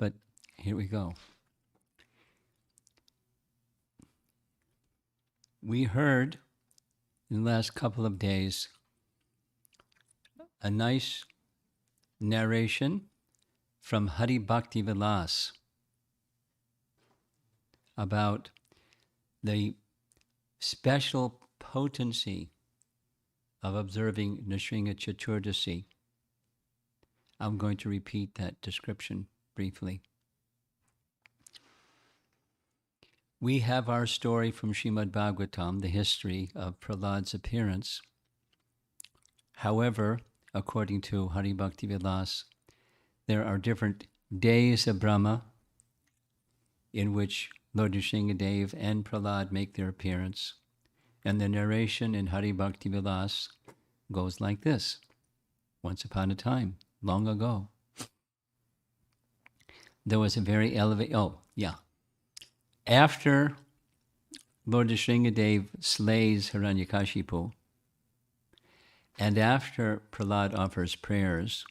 But here we go. We heard in the last couple of days a nice narration from Hari Bhakti Vilas about the special potency of observing Nrisimha Chaturdasi. I'm going to repeat that description briefly. We have our story from Srimad Bhagavatam, the history of Prahlada's appearance. However, according to Hari Bhakti Vilas, there are different days of Brahma in which Lord Nrisimhadeva and Prahlada make their appearance. And the narration in Hari Bhakti Vilas goes like this. Once upon a time, long ago, there was a very elevated, after Lord Nrisimhadeva slays Hiranyakashipu, and after Prahlada offers prayers,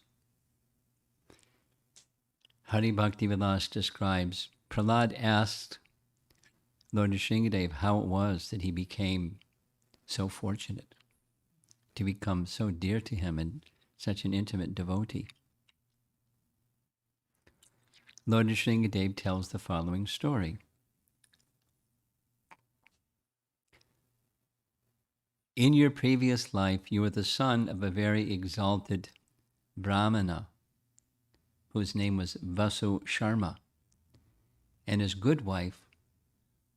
Hari Bhakti Vilas describes, Prahlada asked Lord Nrisimhadeva how it was that he became so fortunate to become so dear to him and such an intimate devotee. Lord Nrisimhadeva tells the following story. In your previous life, you were the son of a very exalted Brahmana whose name was Vasu Sharma, and his good wife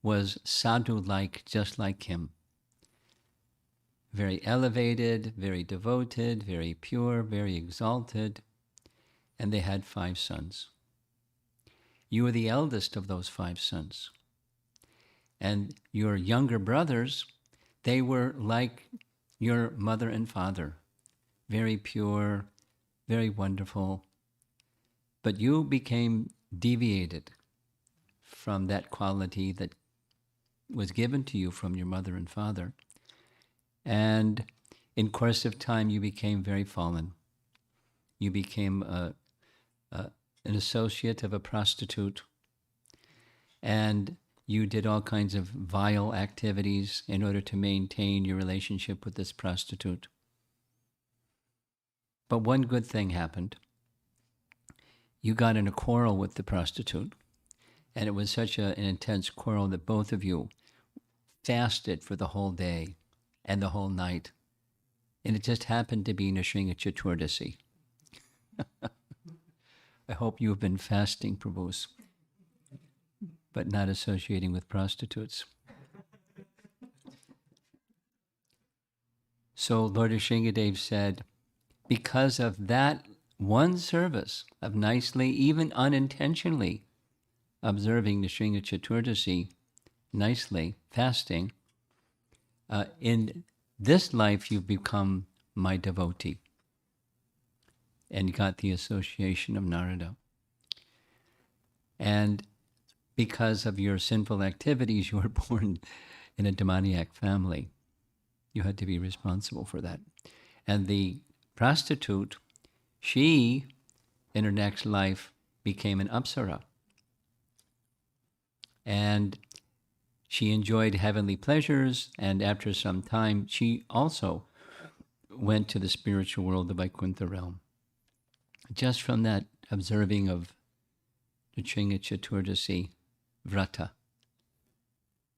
was sadhu-like, just like him. Very elevated, very devoted, very pure, very exalted, and they had 5 sons. You were the eldest of those 5 sons. And your younger brothers, they were like your mother and father, very pure, very wonderful. But you became deviated from that quality that was given to you from your mother and father. And in course of time, you became very fallen. You became an associate of a prostitute, and you did all kinds of vile activities in order to maintain your relationship with this prostitute. But one good thing happened. You got in a quarrel with the prostitute, and it was such an intense quarrel that both of you fasted for the whole day and the whole night. And it just happened to be Nrisimha Chaturdasi. I hope you have been fasting, Prabhus, but not associating with prostitutes. So Lord Nrisimhadeva said, because of that one service of nicely, even unintentionally, observing Nrisimha Chaturdasi, nicely, fasting, in this life you've become my devotee and got the association of Narada. And because of your sinful activities, you were born in a demoniac family. You had to be responsible for that. And the prostitute, she, in her next life, became an apsara. And she enjoyed heavenly pleasures, and after some time, she also went to the spiritual world, the Vaikuntha realm. Just from that observing of Nrisimha Chaturdasi Vrata.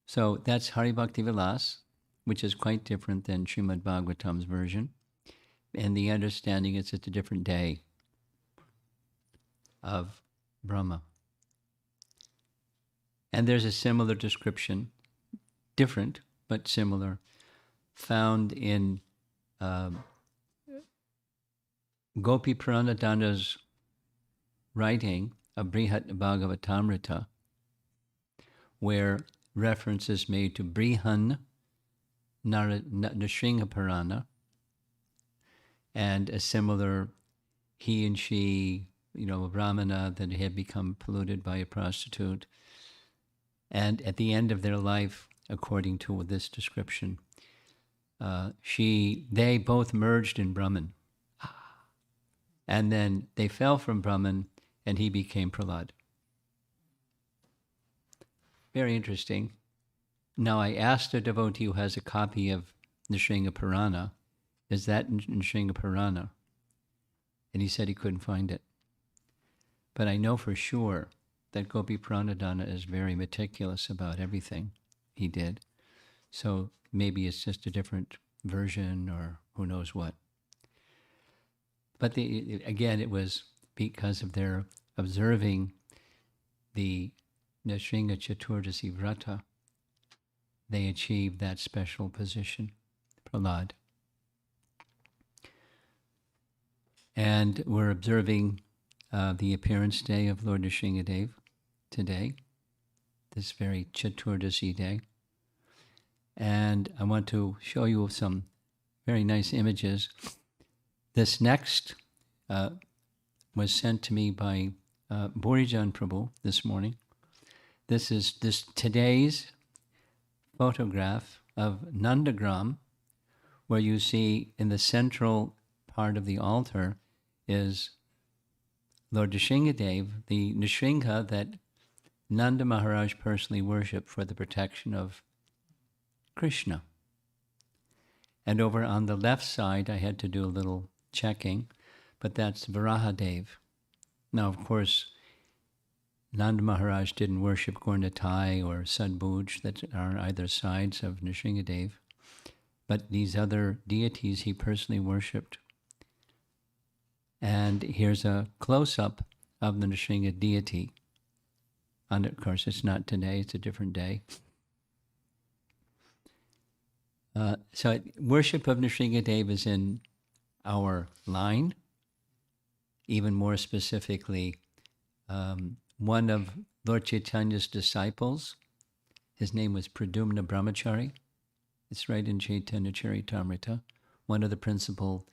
So that's Hari Bhakti Vilas, which is quite different than Srimad Bhagavatam's version. And the understanding is it's a different day of Brahma. And there's a similar description, different but similar, found in Gopi Pranadana's writing of Brihat Bhagavatamrita, where reference is made to Brihan Nrisimha Purana, and a similar he and she, a Brahmana that had become polluted by a prostitute. And at the end of their life, according to this description, they both merged in Brahman. And then they fell from Brahman, and he became Prahlada. Very interesting. Now, I asked a devotee who has a copy of Nrisimha Purana, is that Nrisimha Purana? And he said he couldn't find it. But I know for sure that Gopi Pranadhana is very meticulous about everything he did. So maybe it's just a different version or who knows what. But again, it was because of their observing the Nrisimha Chaturdasi Vrata, they achieved that special position, Prahlada. And we're observing the appearance day of Lord Nrisimhadeva today, this very Chaturdasi day. And I want to show you some very nice images. This next was sent to me by Burijan Prabhu this morning. This is today's photograph of Nandagram, where you see in the central part of the altar is Lord Nrisimhadeva, the Nrisimha that Nanda Maharaj personally worshipped for the protection of Krishna. And over on the left side, I had to do a little checking, but that's Varahadev. Now, of course, Nanda Maharaj didn't worship Gaurnatai or Sadbhuj that are on either sides of Nrisimhadeva, but these other deities he personally worshipped. And here's a close-up of the Nrisimha deity. And of course, it's not today, it's a different day. So worship of Nrisimhadeva is in our line. Even more specifically, one of Lord Chaitanya's disciples, his name was Pradumna Brahmachari. It's right in Chaitanya Charitamrita, one of the principal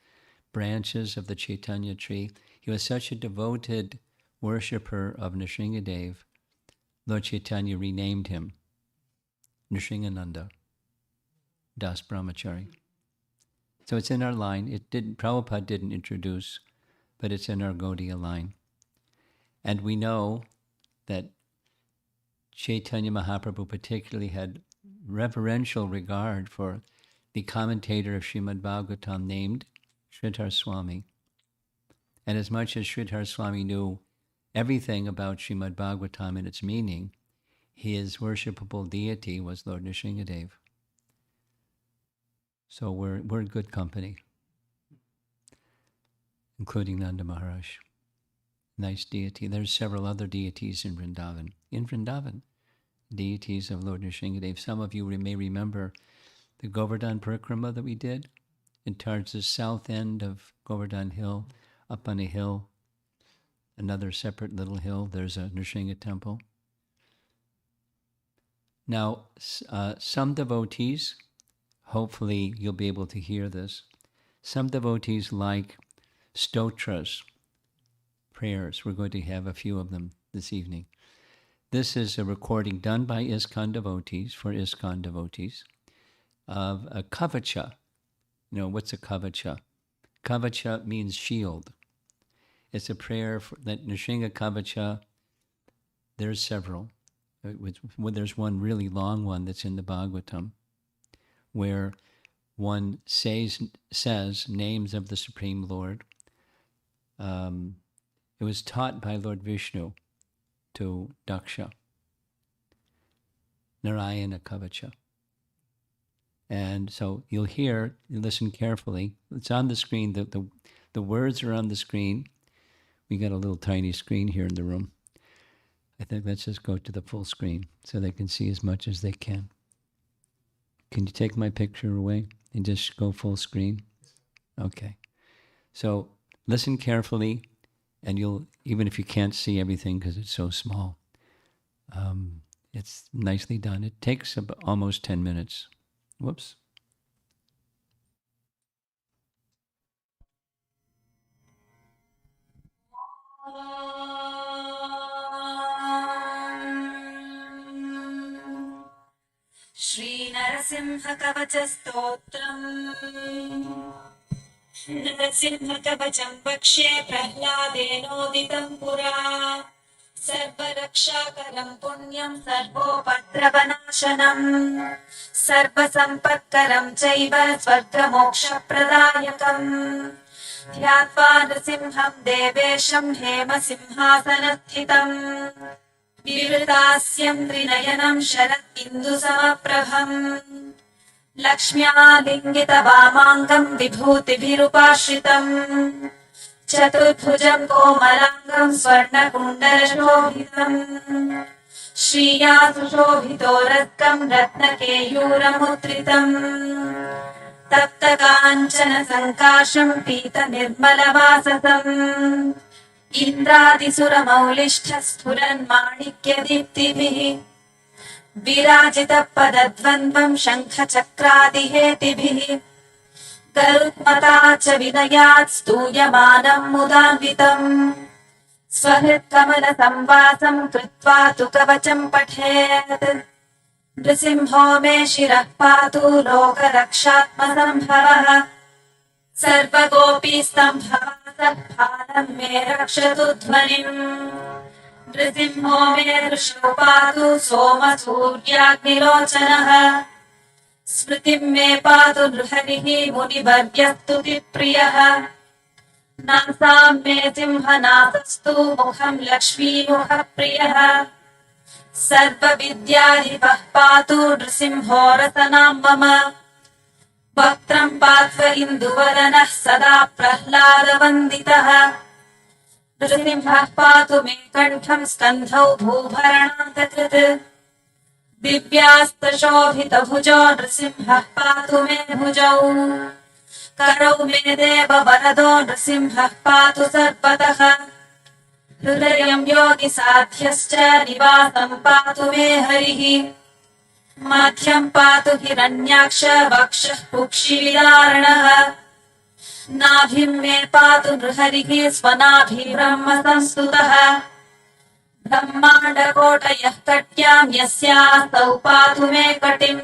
branches of the Chaitanya tree. He was such a devoted worshipper of Nrisimhadeva, Lord Chaitanya renamed him Nrisimhananda Das Brahmachari. So it's in our line. Prabhupada didn't introduce, but it's in our Gaudiya line. And we know that Chaitanya Mahaprabhu particularly had reverential regard for the commentator of Srimad Bhagavatam named Sridhar Swami. And as much as Sridhar Swami knew everything about Srimad Bhagavatam and its meaning, his worshipable deity was Lord Nrisimhadeva. So we're in good company, including Nanda Maharaj. Nice deity. There's several other deities in Vrindavan. Deities of Lord Nrisimhadeva. Some of you may remember the Govardhan Parikrama that we did. And towards the south end of Govardhan Hill, up on a hill, another separate little hill, there's a Nrisimha temple. Now, some devotees, hopefully you'll be able to hear this, some devotees like stotras, prayers. We're going to have a few of them this evening. This is a recording done by ISKCON devotees, for ISKCON devotees, of a Kavacha. You know, what's a Kavacha? Kavacha means shield. It's a prayer that Nrisimha Kavacha, there's several. There's one really long one that's in the Bhagavatam, where one says names of the Supreme Lord. It was taught by Lord Vishnu to Daksha. Narayana Kavacha. And so you'll hear, listen carefully. It's on the screen. The words are on the screen. We got a little tiny screen here in the room. I think let's just go to the full screen so they can see as much as they can. Can you take my picture away and just go full screen? Okay. So listen carefully, and you'll, even if you can't see everything because it's so small, it's nicely done. It takes almost 10 minutes. Whoops. Shri Nrisimha Kavacha Stotram Nrisimha Kavacham Vakshe Prahladenoदिtam Pura सर्वरक्षाकरम् पुण्यम् सर्वोपद्रवनाशनम् सर्वसम्पत्करम् चैव स्वर्गमोक्षप्रदायकम् ध्यात्वा नृसिंहम् देवेशम् हेमसिंहासनस्थितम् विवृतास्यम् त्रिनयनम् शरत् इन्दुसमप्रभम् लक्ष्म्यालिङ्गितवामाङ्गम् विभूतिभिरुपाश्रितम् चतुर्भुजम् कोमलाङ्गम् स्वर्णकुण्डलशोभितम् श्रिया सुशोभितो रत्कम् रत्नकेयूरमुद्रितम् तप्तकाञ्चन सङ्काशम् पीतनिर्मलवाससम् इन्द्रादिसुरमौलिष्ठ स्फुरन्माणिक्यदीप्तिभिः विराजितपदद्वन्द्वम् शङ्खचक्रादिहेतिभिः गरुत्मता च विनयात् स्तूयमानम् मुदान्वितम् स्वहृत्कमलसंवासम् कृत्वा तु कवचम् पठेत् नृसिंहो मे शिरः पातु लोकरक्षात्मसम्भवः सर्वगोपीस्तम्भवासः फालम् मे रक्षतु ध्वनिम् नृसिंहो मे दृशो पातु सोमसूर्याग्निलोचनः स्मृतिम् मे पातु नृहरिः मुनिवर्यस्तुतिप्रियः नासाम् मे सिंहनाथस्तु मुखम् लक्ष्मीमुखप्रियः सर्वविद्याधिपः पातु नृसिंहो रसनाम् मम वक्त्रम् पात्व इन्दुवदनः सदा प्रह्लादवन्दितः नृसिंहः पातु मे कण्ठम् स्कन्धौ भूभरणान्तकृत् दिव्यास्त्रशोभितभुजो नृसिंहः पातु मे भुजौ करौ मे देववरदो नृसिंहः पातु सर्वतः हृदयम् योगिसाध्यश्च निवासम् पातु मे हरिः मध्यम् पातु हिरण्याक्ष वक्षः कुक्षिविदारणः नाभिम् मे पातु नृहरिः स्वनाभिब्रह्म संस्तुतः ब्रह्माण्डकोटयः कट्याम् यस्यास्तौ पातु मे कटिम्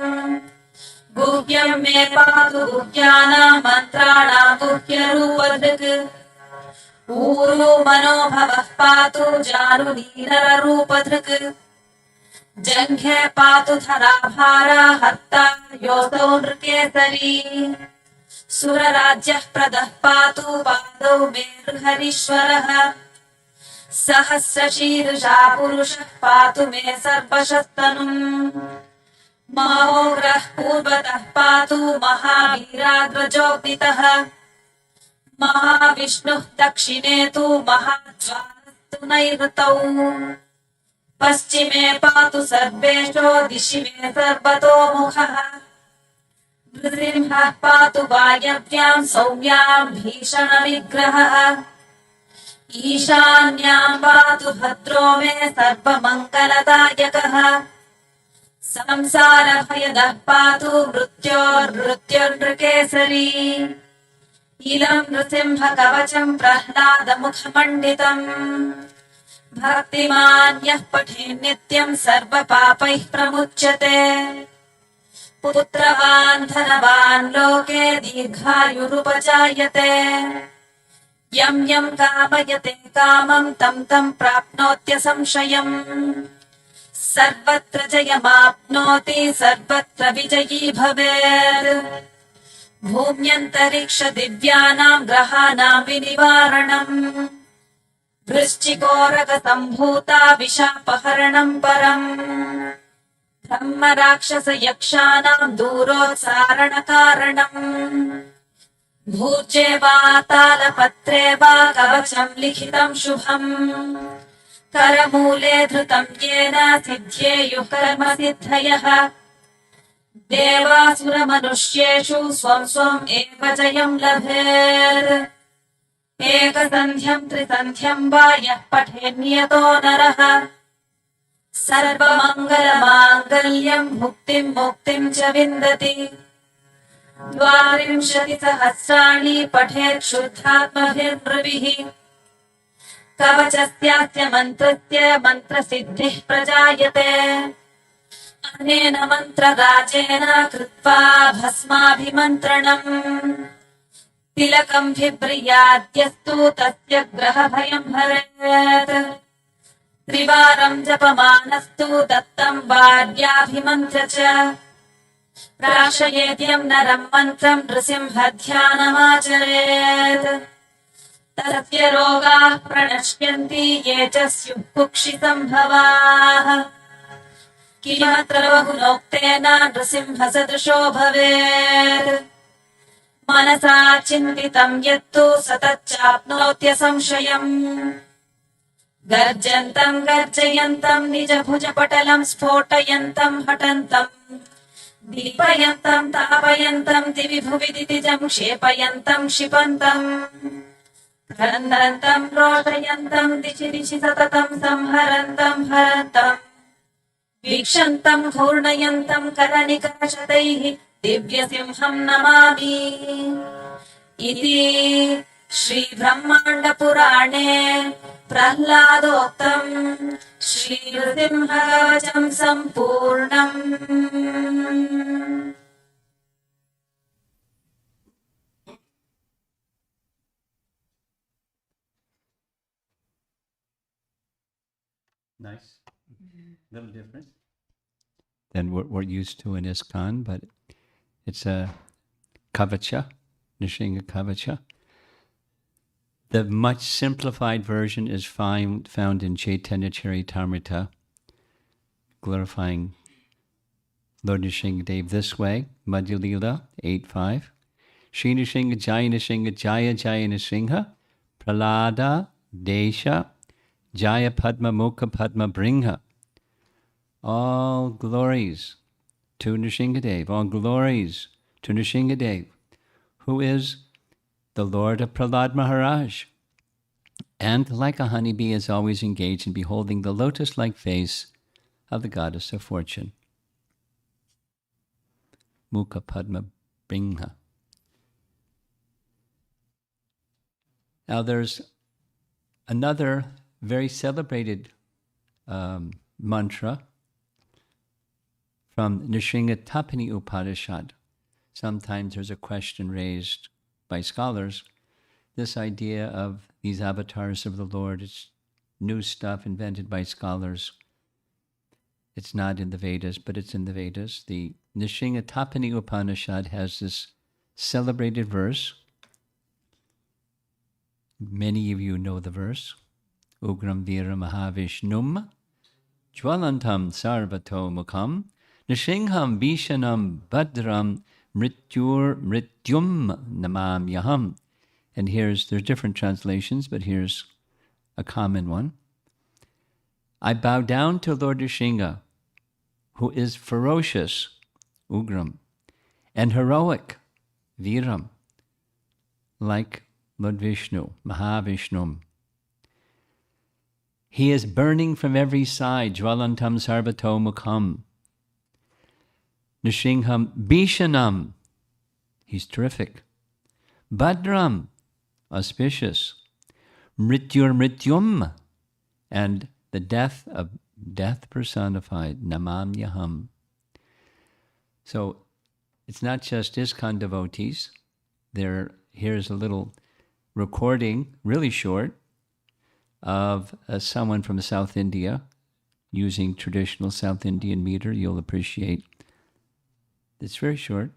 गुह्यम् मे पातु गुह्यानाम् मन्त्राणाम् गुह्यरूपधृक् ऊरू मनोभवः पातु जानुनीनररूपधृक् जङ्घे पातु धराभारा हर्ता योऽसौ नृकेसरी सुरराज्यः प्रदः पातु पादौ मे नृहरीश्वरः सहस्रशीर्षा पुरुषः पातु मे सर्वशस्तनुम् महोग्रः पूर्वतः पातु महावीराग्रजोदितः महाविष्णुः दक्षिणे तु महाज्वालस्तु नैऋतौ पश्चिमे पातु सर्वेषो दिशि मे सर्वतोमुखः नृसिंहः पातु वायव्याम् सौम्याम् भीषणविग्रहः ईशान्याम् पातु भद्रो मे सर्वमङ्गलदायकः संसारभयदः पातु मृत्योर्नृकेसरी इदम् नृसिंह कवचम् प्रह्लादमुखमण्डितम् भक्तिमान्यः पठेन् नित्यम् सर्वपापैः प्रमुच्यते पुत्रवान् धनवान् लोके दीर्घायुरुपजायते यम् यम् कामयते कामम् तम् तम् प्राप्नोत्यसंशयम् सर्वत्र जयमाप्नोति सर्वत्र विजयी भवेत् भूम्यन्तरिक्ष दिव्यानाम् ग्रहाणाम् विनिवारणम् वृश्चिकोरगसम्भूता विशापहरणम् परम् ब्रह्म राक्षस यक्षाणाम् दूरोत्सारणकारणम् भूर्जे वा तालपत्रे वा कवचम् लिखितम् शुभम् करमूले धृतम् येन सिद्ध्येयुः कर्म सिद्धयः देवासुरमनुष्येषु स्वम् स्वम् एव जयम् लभेत् एकसन्ध्यम् त्रिसन्ध्यम् वा यः पठेन्यतो नरः सर्वमङ्गलमाङ्गल्यम् मुक्तिम् मुक्तिम् च विन्दति 32 सहस्राणि पठेत् शुद्धात्मभिर्नृभिः कवचस्यास्य मन्त्रस्य मन्त्रसिद्धिः प्रजायते अनेन मन्त्रराजेन कृत्वा भस्माभिमन्त्रणम् तिलकम् बिभ्रियाद्यस्तु तस्य ग्रहभयम् हरेत् त्रिवारम् जपमानस्तु दत्तम् वार्याभिमन्त्र च प्राशयेद्यम् नरम् मन्त्रम् नृसिंहध्यानमाचरेत् तस्य रोगाः प्रणश्यन्ति ये च स्युः कुक्षिसम्भवाः किमत्र बहुनोक्तेन नृसिंहसदृशो भवेत् मनसा चिन्तितम् यत्तु स तच्चाप्नोत्य संशयम् गर्जन्तम् गर्जयन्तम् निजभुजपटलम् स्फोटयन्तम् हठन्तम् दीपयन्तम् तापयन्तम् दिवि भुवि दितिजम् क्षेपयन्तम् क्षिपन्तम् क्रन्दन्तम् रोषयन्तम् दिशि दिशि सततम् संहरन्तम् हरन्तम् वीक्षन्तम् घूर्णयन्तम् करनिकषदैः दिव्यसिंहम् नमामि इति श्रीब्रह्माण्डपुराणे प्रह्लादोक्तम् श्रीनृसिंहकवचम् सम्पूर्णम्. Nice. Little different than what we're used to in ISKCON, but it's a Kavacha, Nrisimha Kavacha. The much simplified version is found in Chaitanya Charitamrita, glorifying Lord Nrisimhadev this way, Madhya Lila 8.5. Shri Nrisimha Jaya Nrisimha Jaya Jaya Nrisimha, Prahlada Desha, Jaya Padma Mukha Padma Bringha. All glories to Nrisimhadev, all glories to Nrisimhadev, who is the Lord of Prahlad Maharaj, and like a honeybee is always engaged in beholding the lotus-like face of the goddess of fortune. Mukha Padma Bringha. Now there's another very celebrated mantra from Nrisimhatapani Upanishad. Sometimes there's a question raised by scholars, this idea of these avatars of the Lord. It's new stuff invented by scholars. It's not in the Vedas, but it's in the Vedas. The Nrisimhatapani Upanishad has this celebrated verse. Many of you know the verse. Ugram Vira Mahavishnum Jwalantam Sarvato Mukham Nrisimham Vishanam Badram Mrityum Namam Yaham. And there's different translations, but here's a common one. I bow down to Lord Nrisimha, who is ferocious, Ugram, and heroic, Viram, like Lord Vishnu, Mahavishnum. He is burning from every side, Jwalantam Sarvato Mukham. Nrisimham Bhishanam, he's terrific. Badram, auspicious. Mrityum, and the death of death personified, Namam Yaham. So it's not just ISKCON devotees. Here's a little recording, really short, of someone from South India using traditional South Indian meter. You'll appreciate. It's very short.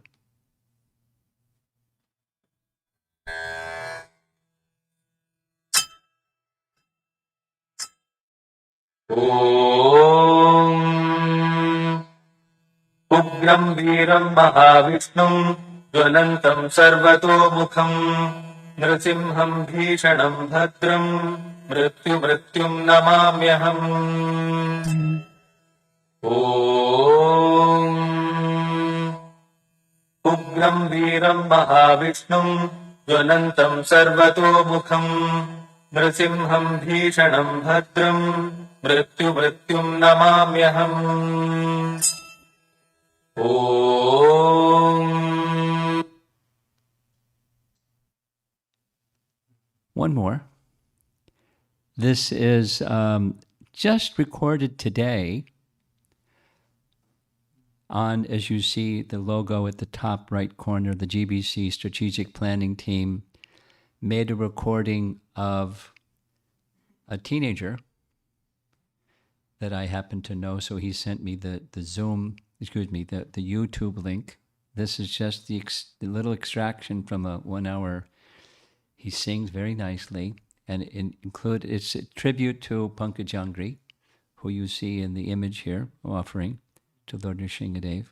Om Ugram Veeram Mahavishnum Jwalantam Sarvatomukham Nrisimham Bhishanam Bhadram Mrityum Namamyaham. Om Ugram Veeram Mahavishnum Jwalantam Sarvatomukham Nrisimham Bhishanam Bhadram Mrityum Namamyaham. Om. One more. This is just recorded today on, as you see, the logo at the top right corner, the GBC Strategic Planning Team made a recording of a teenager that I happen to know. So he sent me the the YouTube link. This is just the little extraction from a 1 hour. He sings very nicely, and it's a tribute to Pankajangri, who you see in the image here, offering to Lord Nrisimhadeva.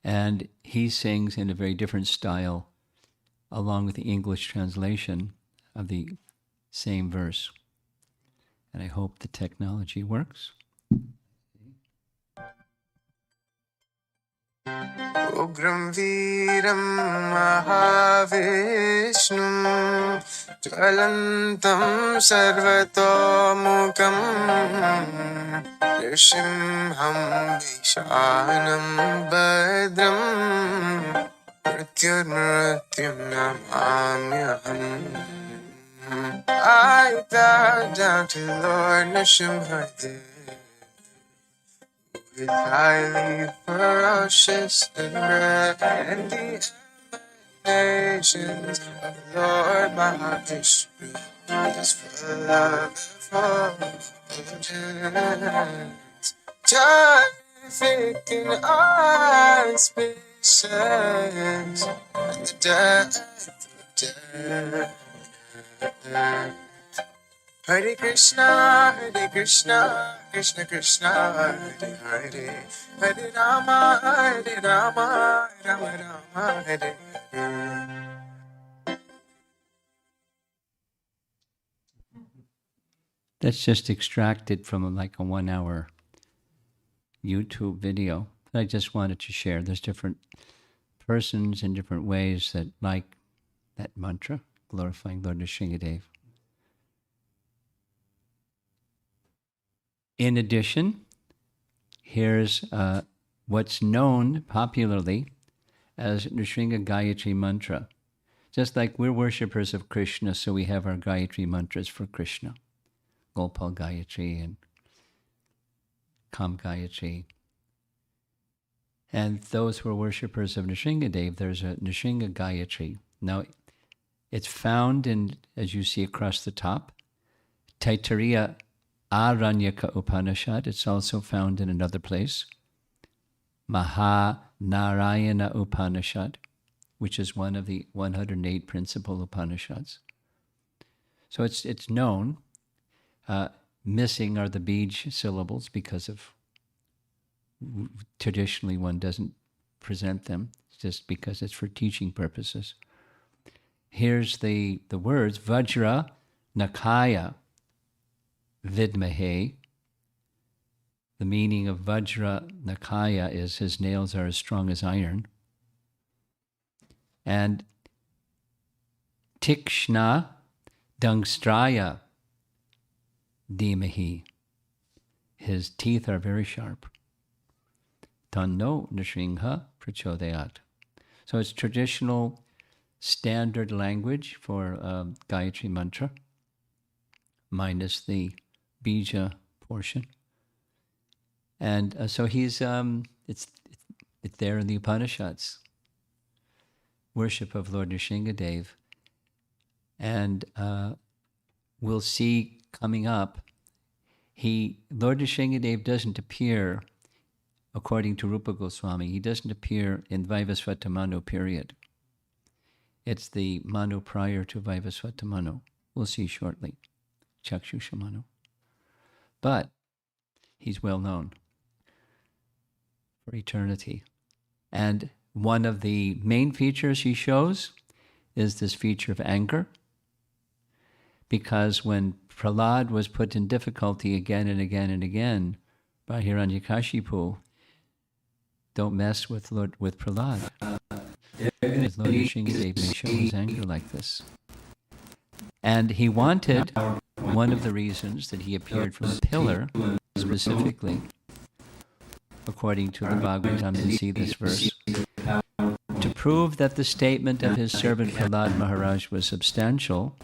And he sings in a very different style, along with the English translation of the same verse. And I hope the technology works. Ugram Veeram Mahavishnum Jwalantam Sarvatomukam Nrisimham Vishanam Bhadram Mrityurmrityum Namamyaham. I bow down to Lord Nrisimhadeva with highly ferocious and and the emanations of Lord Mahavishnu is full of effulgence, terrific and auspicious, and the death of death. Hare Krishna, Krishna Krishna, Hare Hare, Hare Rama, Rama Rama, Hare Hare. That's just extracted from like a 1 hour YouTube video that I just wanted to share. There's different persons in different ways that like that mantra, glorifying Lord Nrisimhadeva. In addition, here's what's known popularly as Nrisimha Gayatri mantra. Just like we're worshippers of Krishna, so we have our Gayatri mantras for Krishna. Gopal Gayatri and Kam Gayatri. And those who are worshippers of Nrisimhadeva, there's a Nrisimha Gayatri. Now, it's found in, as you see across the top, Taittiriya Hiranyakashipu Upanishad. It's also found in another place, Mahanarayana Upanishad, which is one of the 108 principal Upanishads. So it's known. Missing are the bij syllables because of traditionally one doesn't present them, just because it's for teaching purposes. Here's the words, Vajra Nakaya Vidmahe. The meaning of Vajra Nakaya is his nails are as strong as iron. And Tikshna Dangstraya Dhimahi. His teeth are very sharp. Tanno Nrisimha Prachodayat. So it's traditional standard language for Gayatri mantra, minus the bija portion. And so he's, it's there in the Upanishads, worship of Lord Nrisimhadeva. And we'll see coming up, Lord Nrisimhadeva doesn't appear, according to Rupa Goswami, he doesn't appear in Vaivasvata Manu period. It's the Manu prior to Vaivasvata Manu. We'll see shortly. Chakshusha Manu. But he's well known for eternity. And one of the main features he shows is this feature of anger. Because when Prahlada was put in difficulty again and again and again by Hiranyakashipu, don't mess with Prahlada. Because Lord Nrisimhadeva may show his anger like this. And he wanted, one of the reasons that he appeared from a pillar, specifically, according to the Bhagavatam, to see this verse, to prove that the statement of his servant Prahlada Maharaj was substantial.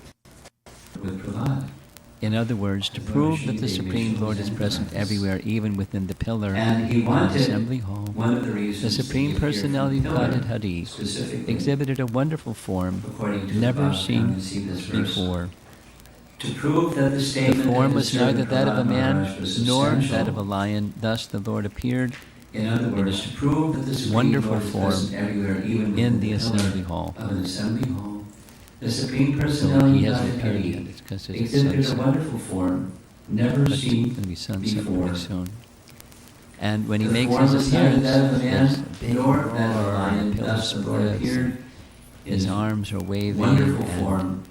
In other words, to prove that the Supreme Lord is present everywhere, even within the pillar and in the assembly hall, the Supreme Personality of Godhead Hari exhibited a wonderful form never seen before. To prove that the The statement form that was the neither servant that of a Prahlada man Maharaj was nor that substantial. of a lion. Thus the Lord appeared In other words, to prove that the Supreme wonderful Lord is form present everywhere, even in within the the assembly pillar hall. of an assembly hall, the Supreme So Personality he of hasn't appeared yet. Godhead It's because it's exhibited a sunset. wonderful form never But it's seen going to be sunset before. pretty soon. And when he The makes form his was neither appearance, that of a there's a man big nor roar, that of a and lion. the pillar Thus the Lord splits, appeared and in his arms are waving, wonderful and form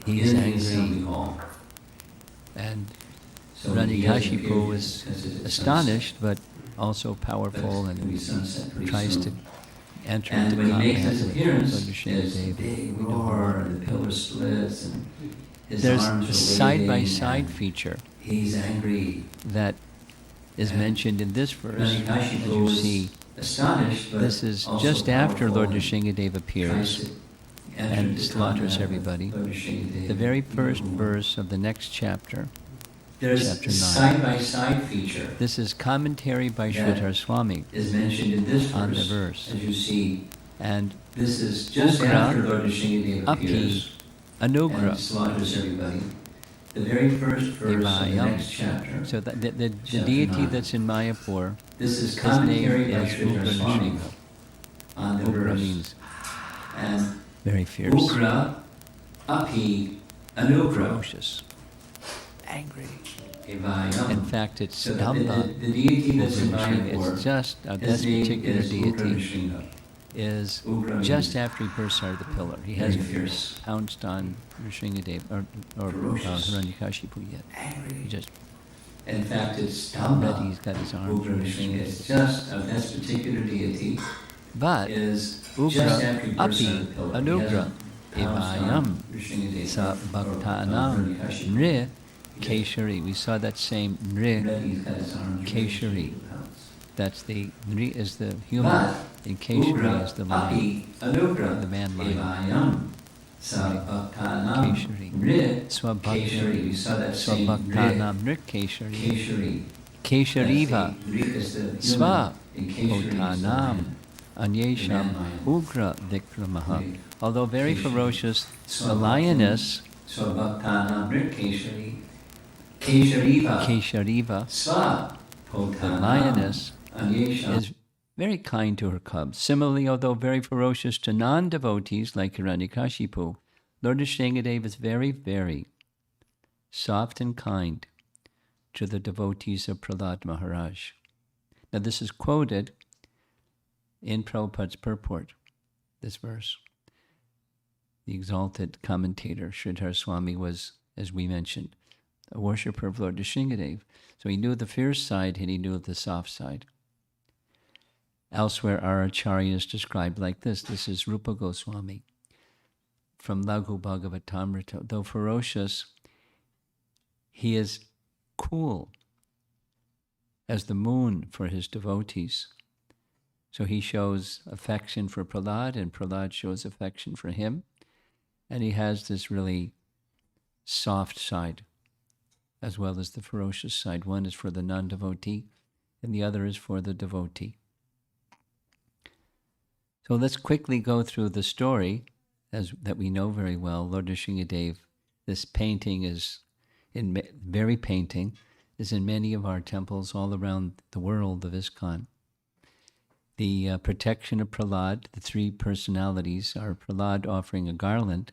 he's in the assembly angry. hall. And So he hasn't Hiranyakashipu appeared is because it's astonished, but also sunset. But powerful, it's going to be and sunset pretty tries to soon. enter And into when he makes combat his with appearance, Lord there's a Nrisimhadeva. big roar, and the pillar splits, and his There's arms a are side-by-side waving, feature and he's angry. that is And mentioned in this verse. As Hiranyakashipu you was see, astonished, but this is also just after powerful Lord and Nrisimhadeva tries appears to enter and into slaughters combat everybody. with Lord Nrisimhadeva. The very first verse of the next chapter, There's chapter a 9. side-by-side feature This is commentary by that Sridhar Swami is mentioned in this on the verse. verse. As you see, And this is just Ugra after Lord Nrisimhadeva Api appears Anugra. and slaughters everybody. The very first verse of the Ivayam. next chapter. So the Chapter deity 9. that's in Mayapur, This is his name commentary by is Sridhar Ugra Swami Nrisimha. on the Ugra verse. means And very fierce, Ugra Api Anugra ferocious, angry. Ivayam. In fact, it's So Dhamma. the deity that's in Ugra Nrisimha. Mayapur, It's just his this name particular is Ugra deity Nrisimha. is Ugra just means after he bursts out of the pillar. He very hasn't fierce, pounced on Nrisimhadeva or ferocious, Hiranyakashipu yet. angry. He just In fact, it's already Dhamma. he's got his arms Ugra raised. Nrisimha. It's just of this particular deity But is just Ugra after he bursts out Api of the pillar. He Anugra hasn't pounced Ivayam on Nrisimhadeva Sa or Bhaktanam Hiranyakashipu. Nri Keshari. We saw that same Nri Already he's got his arms Keshari. raised to pounce. That's the Nri is the human, But and Keshari Ugra is the lion, Api Anugra the man lion. Ivayam Sa Bhaktanam Keshari. Nri Keshari. We saw that same Nri Swabhaktanam Nri Keshari. Keshari. Keshariva Nri is the human, Swa and Keshari is the Bhotanam lion. Anyesham lion. Ugra Vikramaha. Although very Keshari. ferocious, the Swabhaktanam. lioness Swabhaktanam Nri Keshari. Keshariva. Keshariva, Swa the Bhotanam. lioness, Anyesham. is very kind to her cubs. Similarly, although very ferocious to non-devotees like Hiranyakashipu, Lord Nrisimhadeva is very, very soft and kind to the devotees of Prahlada Maharaj. Now this is quoted in Prabhupada's purport, this verse. The exalted commentator, Sridhar Swami, was, as we mentioned, a worshipper of Lord Nrisimhadeva. So he knew the fierce side and he knew the soft side. Elsewhere, our Acharya is described like this. This is Rupa Goswami from Laghu Bhagavatamrita. Though ferocious, he is cool as the moon for his devotees. So he shows affection for Prahlad, and Prahlad shows affection for him. And he has this really soft side, as well as the ferocious side. One is for the non-devotee, and the other is for the devotee. So let's quickly go through the story, as that we know very well. Lord Nrisimhadeva, this painting is very painting, is in many of our temples all around the world of ISKCON. The protection of Prahlad, the three personalities, are Prahlad offering a garland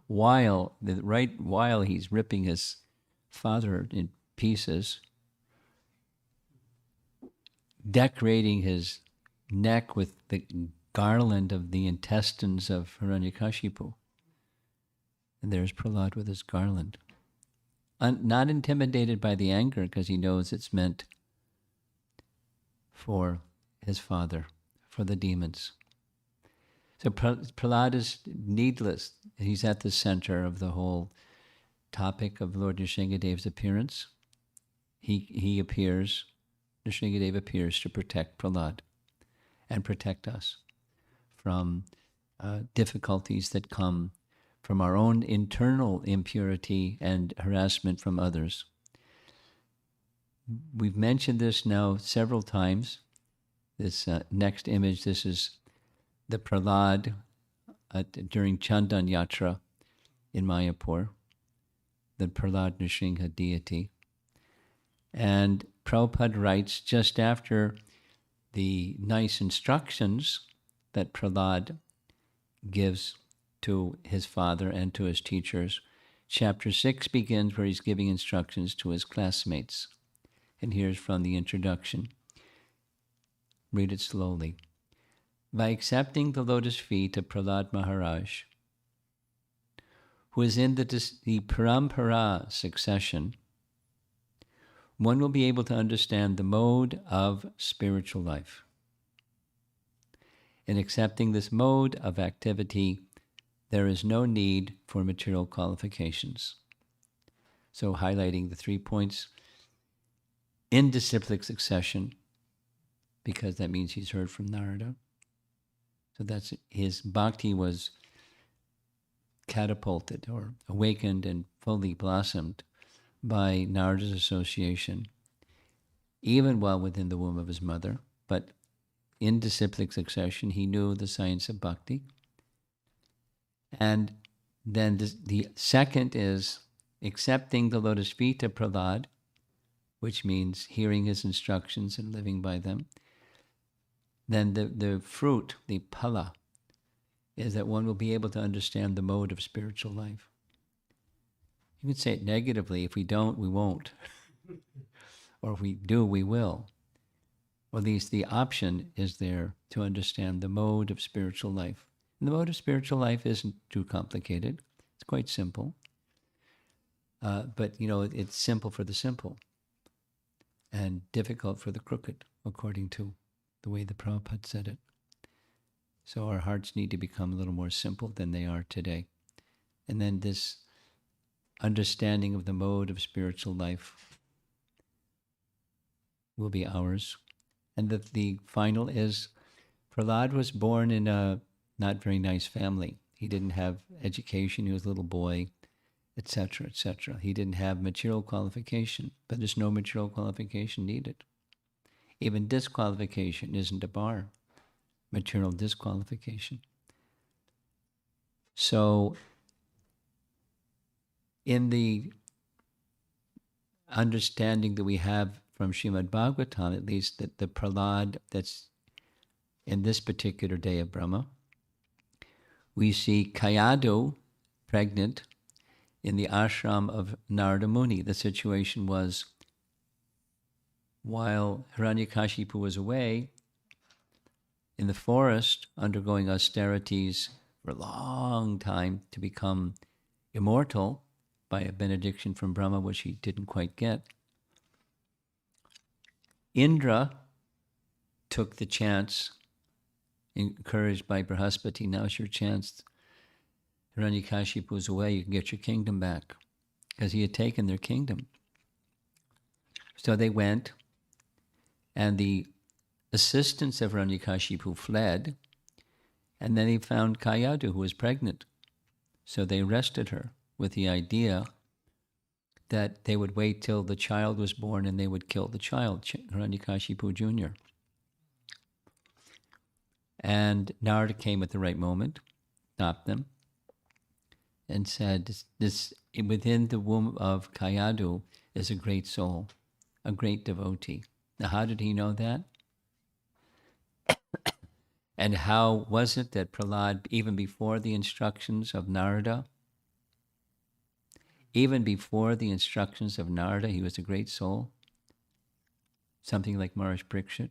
while he's ripping his father in pieces, decorating his neck with the garland of the intestines of Hiranyakashipu. And there's Prahlad with his garland. Not intimidated by the anger, because he knows it's meant for his father, for the demons. So Prahlad is needless. He's at the center of the whole topic of Lord Nrisimhadeva's appearance. He appears, Nrisimhadeva appears to protect Prahlad and protect us from difficulties that come from our own internal impurity and harassment from others. We've mentioned this now several times. This next image, this is the Prahlad during Chandan Yatra in Mayapur. the Prahlada Nrisimha deity. And Prabhupada writes just after the nice instructions that Prahlada gives to his father and to his teachers, chapter 6 begins where he's giving instructions to his classmates. And here's from the introduction. Read it slowly. By accepting the lotus feet of Prahlad Maharaj, who is in the Parampara succession, one will be able to understand the mode of spiritual life. In accepting this mode of activity, there is no need for material qualifications. So highlighting the 3 points, in disciplic succession, because that means he's heard from Narada. So that's his bhakti was catapulted or awakened and fully blossomed by Narada's association, even while within the womb of his mother. But in disciplic succession, he knew the science of bhakti. And then the second is accepting the lotus feet of Prahlad, which means hearing his instructions and living by them. Then the fruit, the phala, is that one will be able to understand the mode of spiritual life. You can say it negatively. If we don't, we won't. Or if we do, we will. Or at least the option is there to understand the mode of spiritual life. And the mode of spiritual life isn't too complicated. It's quite simple. But, it's simple for the simple and difficult for the crooked, according to the way the Prabhupada said it. So our hearts need to become a little more simple than they are today. And then this understanding of the mode of spiritual life will be ours. And the final is, Prahlad was born in a not very nice family. He didn't have education, he was a little boy, etc., etc. He didn't have material qualification, but there's no material qualification needed. Even disqualification isn't a bar, material disqualification. So, in the understanding that we have from Srimad Bhagavatam, at least, that the Prahlad that's in this particular day of Brahma, we see Kayadu pregnant in the ashram of Narada Muni. The situation was, while Hiranyakashipu was away in the forest, undergoing austerities for a long time to become immortal by a benediction from Brahma, which he didn't quite get, Indra took the chance, encouraged by Brahaspati, now's your chance. Hiranyakashipu is away, you can get your kingdom back. Because he had taken their kingdom. So they went, and the assistants of Hiranyakashipu fled, and then he found Kayadu, who was pregnant. So they arrested her with the idea that they would wait till the child was born and they would kill the child, Hiranyakashipu Jr. And Narada came at the right moment, stopped them, and said, this within the womb of Kayadu is a great soul, a great devotee. Now, how did he know that? And how was it that Prahlad, even before the instructions of Narada, he was a great soul? Something like Maharaj Parikshit.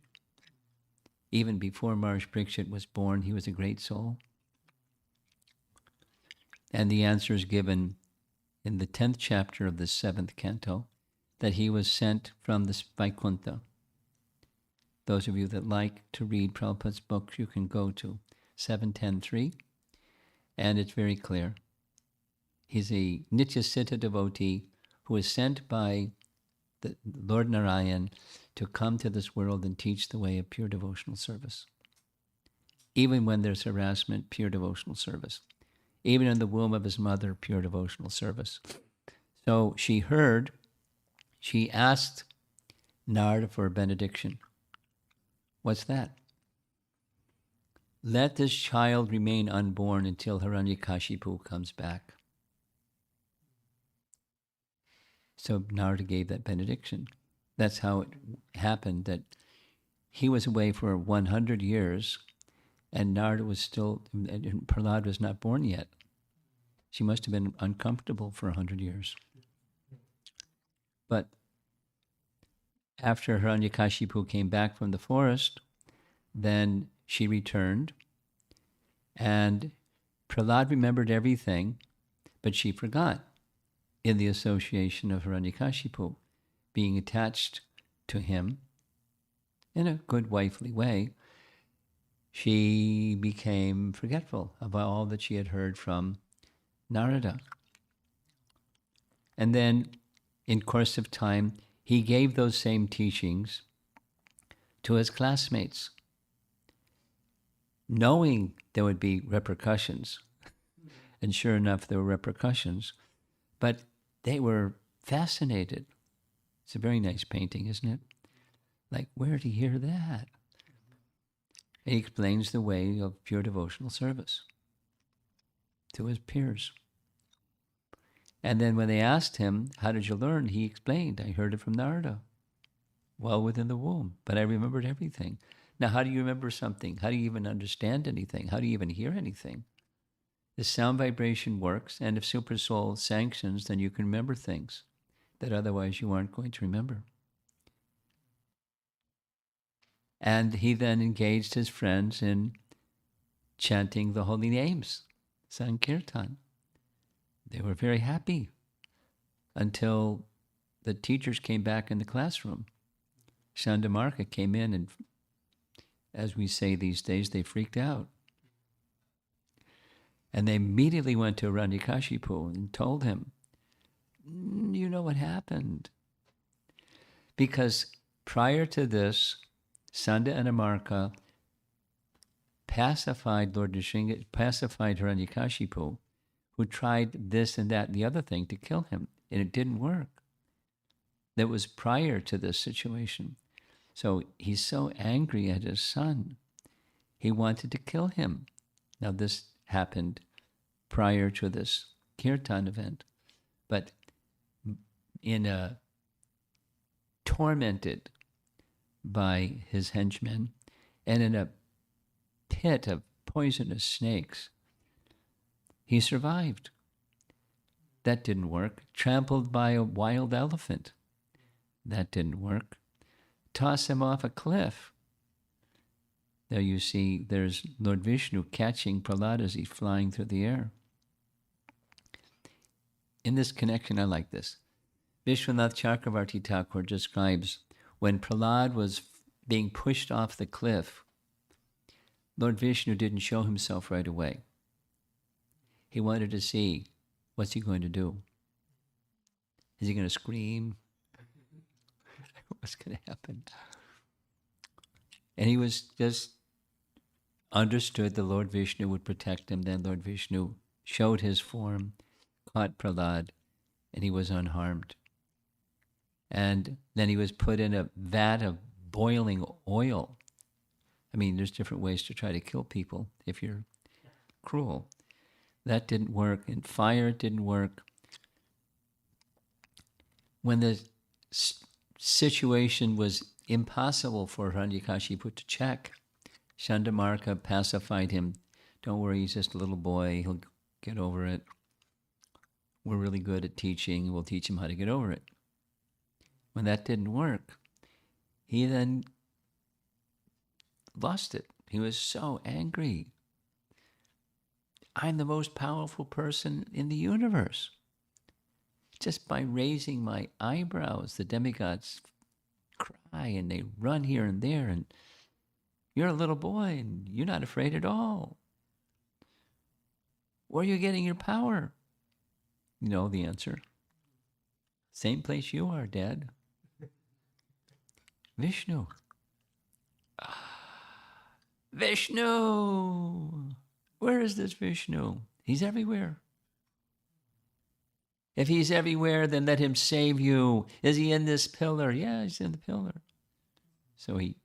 Even before Maharaj Parikshit was born, he was a great soul. And the answer is given in the 10th chapter of the 7th canto, that he was sent from the Vaikuntha. Those of you that like to read Prabhupada's books, you can go to 7.10.3, and it's very clear. He's a Nityasiddha devotee who is sent by the Lord Narayan to come to this world and teach the way of pure devotional service. Even when there's harassment, pure devotional service. Even in the womb of his mother, pure devotional service. So she asked Narada for a benediction. What's that? Let this child remain unborn until Hiranyakashipu comes back. So Narada gave that benediction. That's how it happened, that he was away for 100 years, and Narada was still, and Prahlada was not born yet. She must have been uncomfortable for 100 years. But after Hiranyakashipu came back from the forest, then she returned, and Prahlada remembered everything, but she forgot in the association of Hiranyakashipu, being attached to him in a good wifely way. She became forgetful about all that she had heard from Narada. And then, in course of time, he gave those same teachings to his classmates, knowing there would be repercussions. And sure enough, there were repercussions. But they were fascinated. It's a very nice painting, isn't it? Like, where did he hear that? He explains the way of pure devotional service to his peers. And then when they asked him, how did you learn? He explained, I heard it from Narada, well within the womb, but I remembered everything. Now, how do you remember something? How do you even understand anything? How do you even hear anything? The sound vibration works, and if Super Soul sanctions, then you can remember things that otherwise you aren't going to remember. And he then engaged his friends in chanting the holy names, Sankirtan. They were very happy until the teachers came back in the classroom. Chandamarka came in and, as we say these days, they freaked out. And they immediately went to Hiranyakashipu and told him, you know what happened? Because prior to this, Sanda and Amarka pacified Lord Nrisimha, pacified Hiranyakashipu, who tried this and that and the other thing to kill him, and it didn't work. That was prior to this situation. So he's so angry at his son, he wanted to kill him. Now this happened prior to this kirtan event, but in a tormented by his henchmen and in a pit of poisonous snakes, he survived. That didn't work. Trampled by a wild elephant. That didn't work. Toss him off a cliff. There you see, there's Lord Vishnu catching Prahlada as he's flying through the air. In this connection, I like this. Vishwanath Chakravarti Thakur describes when Prahlada was being pushed off the cliff, Lord Vishnu didn't show himself right away. He wanted to see, what's he going to do? Is he going to scream? What's going to happen? And he was just understood the Lord Vishnu would protect him. Then Lord Vishnu showed his form, caught Prahlada, and he was unharmed. And then he was put in a vat of boiling oil. I mean, there's different ways to try to kill people if you're cruel. That didn't work. And fire didn't work. When the situation was impossible for Hiranyakashipu to check, Chandamarka pacified him. Don't worry, he's just a little boy. He'll get over it. We're really good at teaching. We'll teach him how to get over it. When that didn't work, he then lost it. He was so angry. I'm the most powerful person in the universe. Just by raising my eyebrows, the demigods cry and they run here and there, and you're a little boy and you're not afraid at all. Where are you getting your power? You know the answer. Same place you are, Dad. Vishnu. Vishnu! Where is this Vishnu? He's everywhere. If he's everywhere, then let him save you. Is he in this pillar? Yeah, he's in the pillar. So he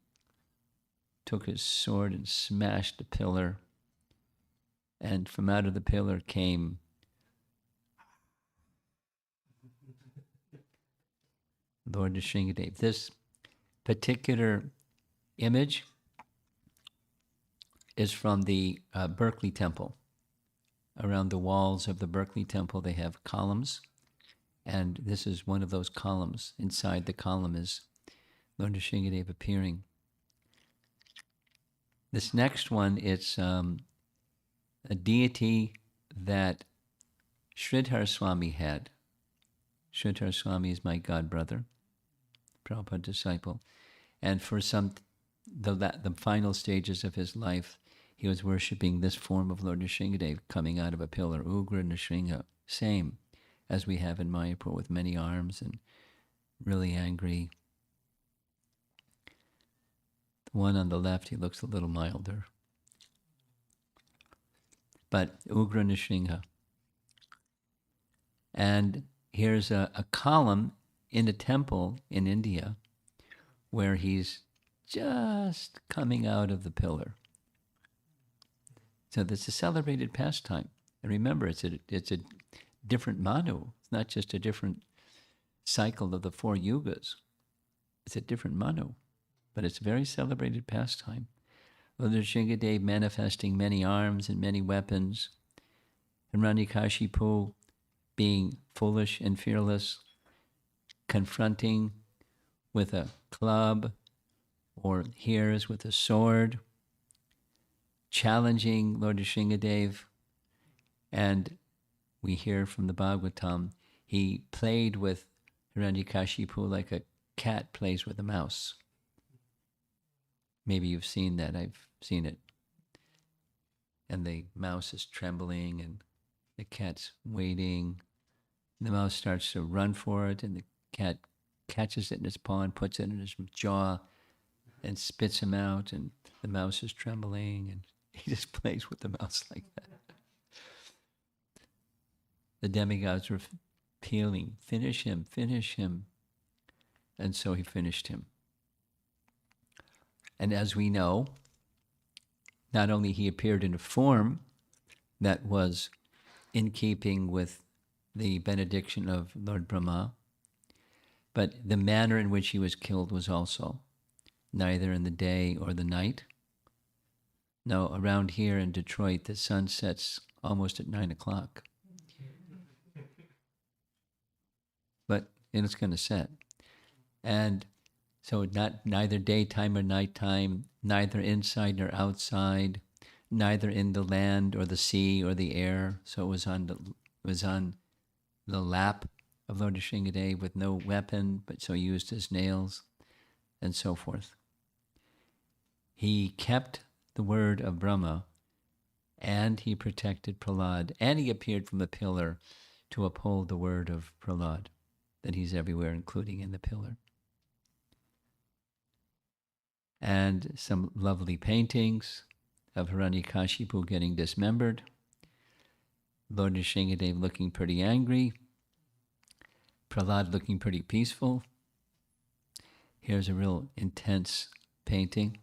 took his sword and smashed the pillar. And from out of the pillar came Lord Nrisimhadev. This particular image is from the Berkeley Temple. Around the walls of the Berkeley Temple, they have columns, and this is one of those columns. Inside the column is Lord Nrisimhadev appearing. This next one, it's a deity that Sridhar Swami had. Sridhar Swami is my god brother, Prabhupada disciple, and for the final stages of his life, he was worshipping this form of Lord Nrisimhadev coming out of a pillar, Ugra Nrisimha, same as we have in Mayapur, with many arms and really angry. The one on the left, he looks a little milder. But Ugra Nrisimha. And here's a column in a temple in India where he's just coming out of the pillar. So that's a celebrated pastime. And remember, it's a different manu. It's not just a different cycle of the 4 yugas. It's a different manu, but it's a very celebrated pastime. Lord Nrisimhadev manifesting many arms and many weapons. Hiranyakashipu being foolish and fearless, confronting with a club, or here's with a sword, challenging Lord Nrisimhadev. And we hear from the Bhagavatam, he played with Hiranyakashipu like a cat plays with a mouse. Maybe you've seen that. I've seen it. And the mouse is trembling and the cat's waiting. And the mouse starts to run for it, and the cat catches it in its paw and puts it in his jaw and spits him out, and the mouse is trembling, and he just plays with the mouse like that. The demigods were appealing, finish him, finish him. And so he finished him. And as we know, not only he appeared in a form that was in keeping with the benediction of Lord Brahma, but the manner in which he was killed was also neither in the day or the night. No, around here in Detroit, the sun sets almost at 9 o'clock. But it's going to set. And so neither daytime or nighttime, neither inside nor outside, neither in the land or the sea or the air. So it was on the lap of Lord Nrisimhadev with no weapon, but so used his nails and so forth. He kept the word of Brahma, and he protected Prahlada, and he appeared from the pillar to uphold the word of Prahlada, that he's everywhere, including in the pillar. And some lovely paintings of Hiranyakashipu getting dismembered, Lord Nrisimhadev looking pretty angry, Prahlada looking pretty peaceful. Here's a real intense painting.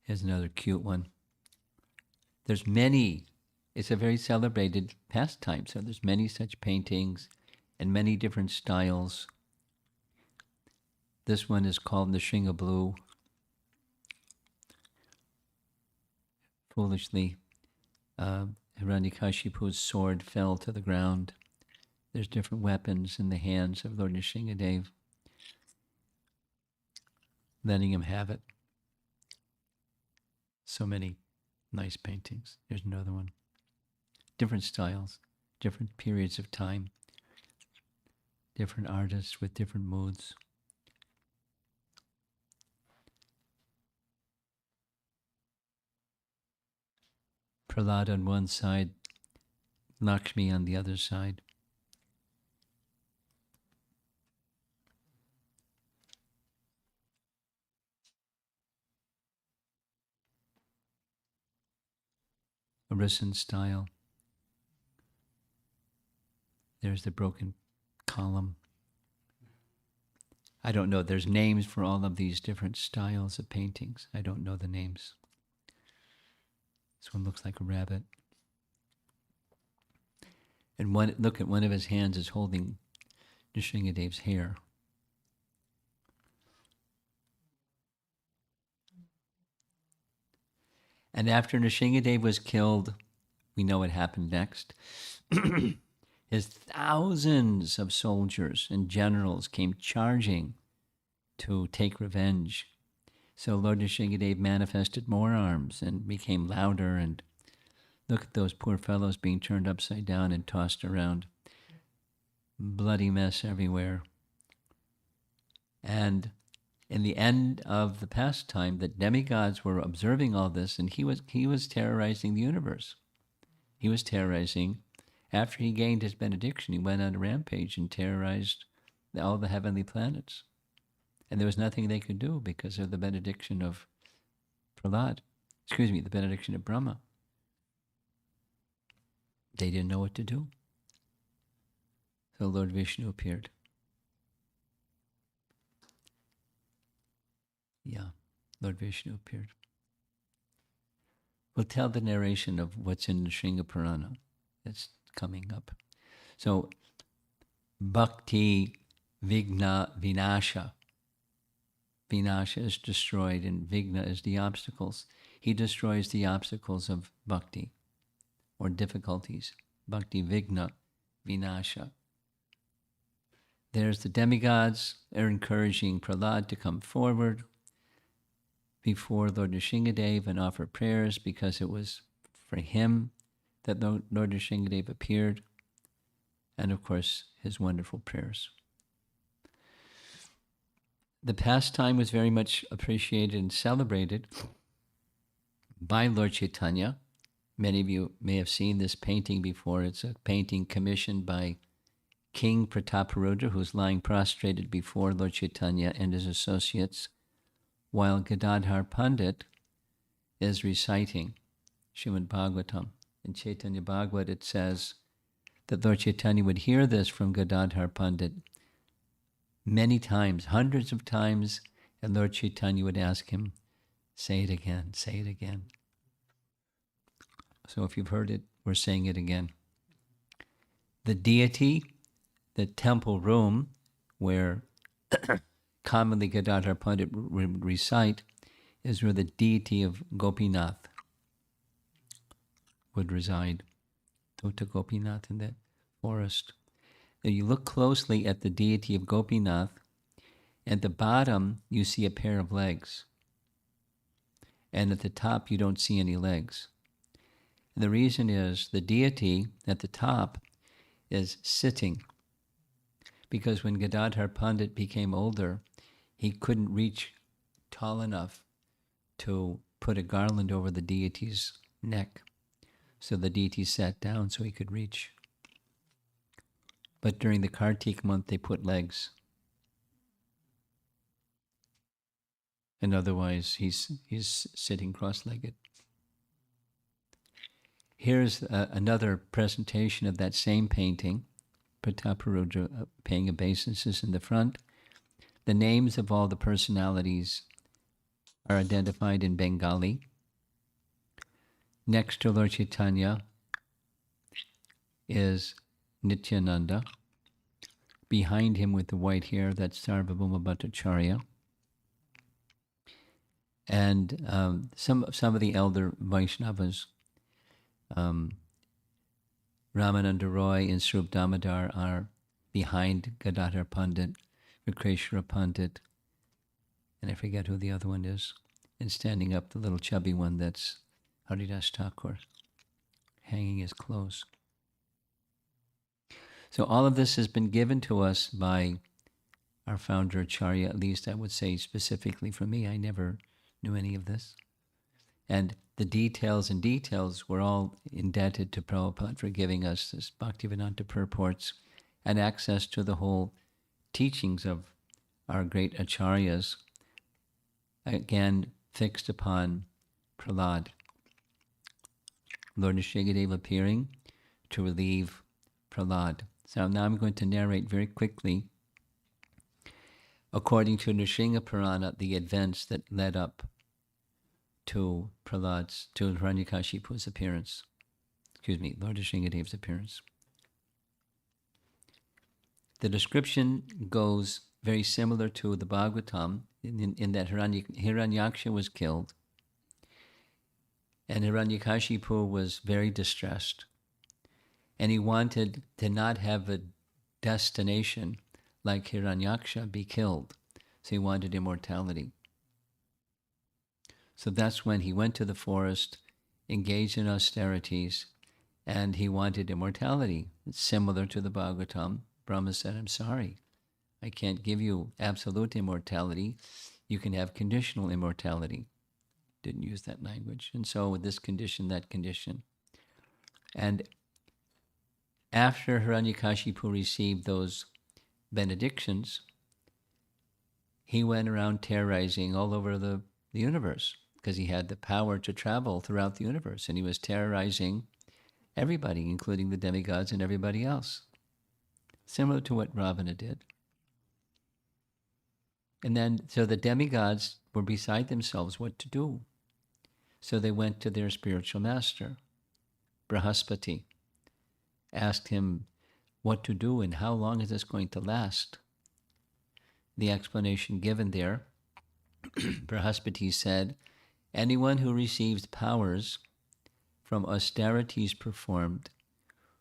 Here's another cute one. There's many. It's a very celebrated pastime, so there's many such paintings and many different styles. This one is called Nrisimha Blue. Foolishly, Hiranyakashipu's sword fell to the ground. There's different weapons in the hands of Lord Nrisimhadev, letting him have it. So many nice paintings. Here's another one. Different styles, different periods of time, different artists with different moods. Prahlada on one side, Lakshmi on the other side. Arisen style. There's the broken column. I don't know. There's names for all of these different styles of paintings. I don't know the names. This one looks like a rabbit. And look at one of his hands is holding Nrisimhadeva's hair. And after Nrisimhadeva was killed, we know what happened next. His thousands of soldiers and generals came charging to take revenge. So Lord Nrisimhadeva manifested more arms and became louder, and look at those poor fellows being turned upside down and tossed around. Bloody mess everywhere. And in the end of the pastime, the demigods were observing all this, and he was terrorizing the universe. He was terrorizing. After he gained his benediction, he went on a rampage and terrorized all the heavenly planets. And there was nothing they could do because of the benediction of Prahlada. The benediction of Brahma. They didn't know what to do. So Lord Vishnu appeared. Yeah, Lord Vishnu appeared. We'll tell the narration of what's in the Nrisimha Purana. That's coming up. So, Bhakti Vigna Vinasha. Vinasha is destroyed and Vigna is the obstacles. He destroys the obstacles of Bhakti or difficulties. Bhakti Vigna Vinasha. There's the demigods. They're encouraging Prahlada to come forward before Lord Nrisimhadeva and offer prayers, because it was for him that Lord Nrisimhadeva appeared, and of course his wonderful prayers. The pastime was very much appreciated and celebrated by Lord Chaitanya. Many of you may have seen this painting before. It's a painting commissioned by King Prataparudra, who's lying prostrated before Lord Chaitanya and his associates, while Gadadhar Pandit is reciting Srimad Bhagavatam. In Chaitanya Bhagavat it says that Lord Chaitanya would hear this from Gadadhar Pandit many times, hundreds of times, and Lord Chaitanya would ask him, say it again, say it again. So if you've heard it, we're saying it again. The deity, the temple room where commonly Gadadhar Pandit would recite, is where the deity of Gopinath would reside. Tota Gopinath in that forest. And you look closely at the deity of Gopinath, at the bottom you see a pair of legs. And at the top you don't see any legs. And the reason is the deity at the top is sitting. Because when Gadadhar Pandit became older, he couldn't reach tall enough to put a garland over the deity's neck. So the deity sat down so he could reach. But during the Kartik month, they put legs. And otherwise, he's sitting cross-legged. Here's another presentation of that same painting. Prataparudra paying obeisances in the front. The names of all the personalities are identified in Bengali. Next to Lord Chaitanya is Nityananda. Behind him with the white hair, that's Sarvabhauma Bhattacharya. And some of the elder Vaishnavas, Ramananda Roy and Swarup Damodar, are behind Gadadhar Pandit, Vikreshwara Pandit, and I forget who the other one is. And standing up, the little chubby one, that's Haridas Thakur, hanging his clothes. So all of this has been given to us by our founder Acharya, at least I would say specifically for me. I never knew any of this. And the details were all indebted to Prabhupada for giving us this Bhaktivedanta purports and access to the whole teachings of our great Acharyas, again fixed upon Prahlada. Lord Nrisimhadeva appearing to relieve Prahlada. So now I'm going to narrate very quickly, according to Nrisimha Purana, the events that led up to Hiranyakashipu's appearance. Lord Nrisimhadeva's appearance. The description goes very similar to the Bhagavatam in that Hiranyaksha was killed, and Hiranyakashipu was very distressed, and he wanted to not have a destination like Hiranyaksha, be killed. So he wanted immortality. So that's when he went to the forest, engaged in austerities, and he wanted immortality. It's similar to the Bhagavatam. Brahma said, I'm sorry, I can't give you absolute immortality. You can have conditional immortality. Didn't use that language. And so with this condition, that condition. And after Hiranyakashipu received those benedictions, he went around terrorizing all over the universe, because he had the power to travel throughout the universe, and he was terrorizing everybody, including the demigods and everybody else. Similar to what Ravana did. And then, so the demigods were beside themselves what to do. So they went to their spiritual master, Brahaspati, asked him what to do and how long is this going to last. The explanation given there, Brahaspati said, anyone who receives powers from austerities performed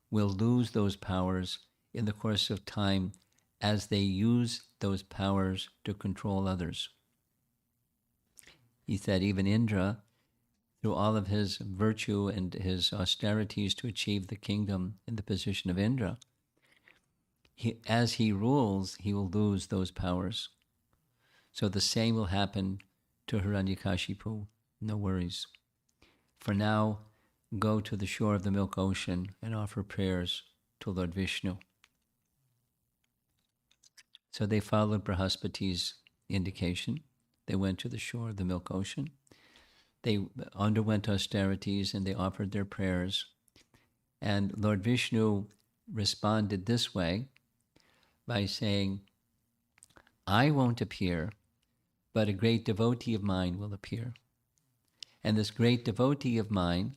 will lose those powers in the course of time as they use those powers to control others. He said even Indra, through all of his virtue and his austerities to achieve the kingdom in the position of Indra, as he rules, he will lose those powers. So the same will happen to Hiranyakashipu. No worries. For now, go to the shore of the milk ocean and offer prayers to Lord Vishnu. So they followed Brahaspati's indication. They went to the shore of the milk ocean. They underwent austerities and they offered their prayers. And Lord Vishnu responded this way by saying, I won't appear, but a great devotee of mine will appear. And this great devotee of mine,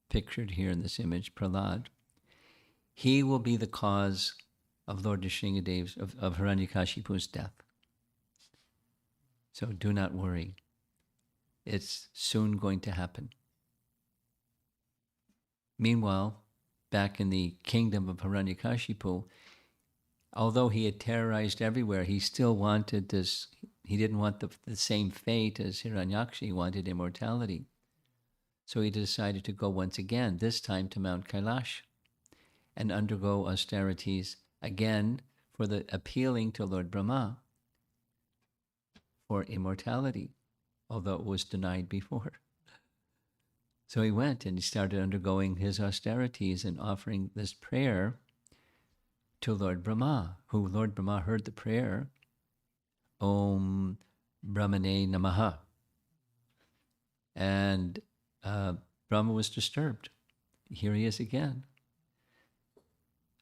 pictured here in this image, Prahlada, he will be the cause of Lord Nrisimhadeva's, of Hiranyakashipu's death. So do not worry. It's soon going to happen. Meanwhile, back in the kingdom of Hiranyakashipu, although he had terrorized everywhere, he still wanted this, he didn't want the same fate as Hiranyaksha, he wanted immortality. So he decided to go once again, this time to Mount Kailash, and undergo austerities again for the appealing to Lord Brahma for immortality, although it was denied before. So he went and he started undergoing his austerities and offering this prayer to Lord Brahma, who Lord Brahma heard the prayer, Om Brahmane Namaha. And Brahma was disturbed. Here he is again.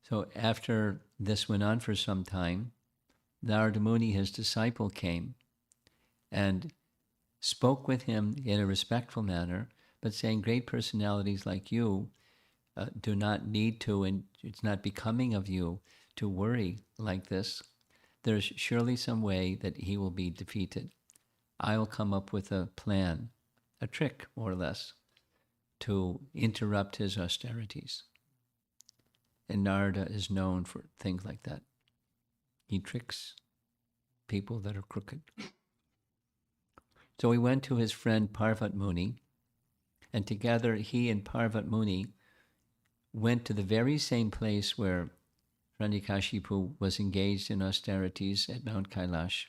So after this went on for some time, Narada Muni, his disciple, came and spoke with him in a respectful manner, but saying great personalities like you do not need to, and it's not becoming of you to worry like this. There's surely some way that he will be defeated. I'll come up with a plan, a trick more or less, to interrupt his austerities. And Narada is known for things like that. He tricks people that are crooked. So he went to his friend Parvat Muni, and together he and Parvat Muni went to the very same place where Hiranyakashipu was engaged in austerities at Mount Kailash,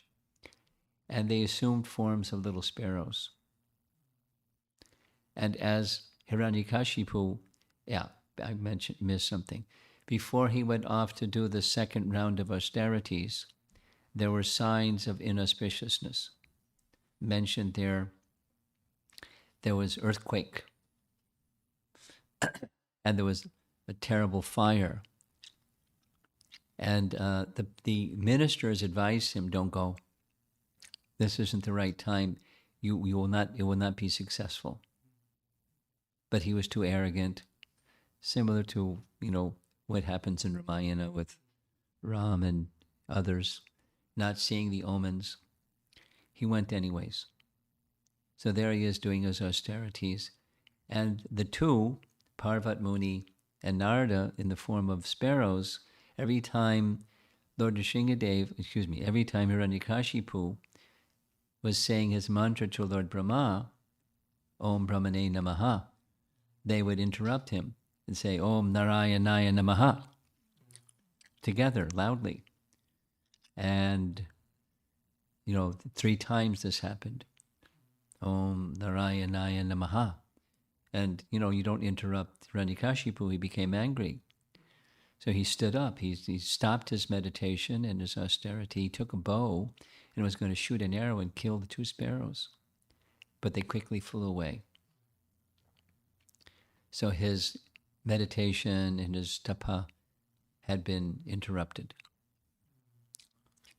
and they assumed forms of little sparrows. And as Hiranyakashipu, I missed something. Before he went off to do the second round of austerities, there were signs of inauspiciousness. Mentioned there was earthquake, and there was a terrible fire. And the ministers advised him, don't go. This isn't the right time. You will not, it will not be successful. But he was too arrogant, similar to, what happens in Ramayana with Ram and others, not seeing the omens. He went anyways. So there he is doing his austerities. And the two, Parvat Muni and Narada, in the form of sparrows, every time every time Hiranyakashipu was saying his mantra to Lord Brahma, Om Brahmane Namaha, they would interrupt him and say, Om Narayanaya Namaha, together, loudly. And, 3 times this happened. Om Narayanaya Namaha. And, you don't interrupt Hiranyakashipu. He became angry. So he stood up. He stopped his meditation and his austerity. He took a bow and was going to shoot an arrow and kill the 2 sparrows. But they quickly flew away. So his meditation and his tapa had been interrupted.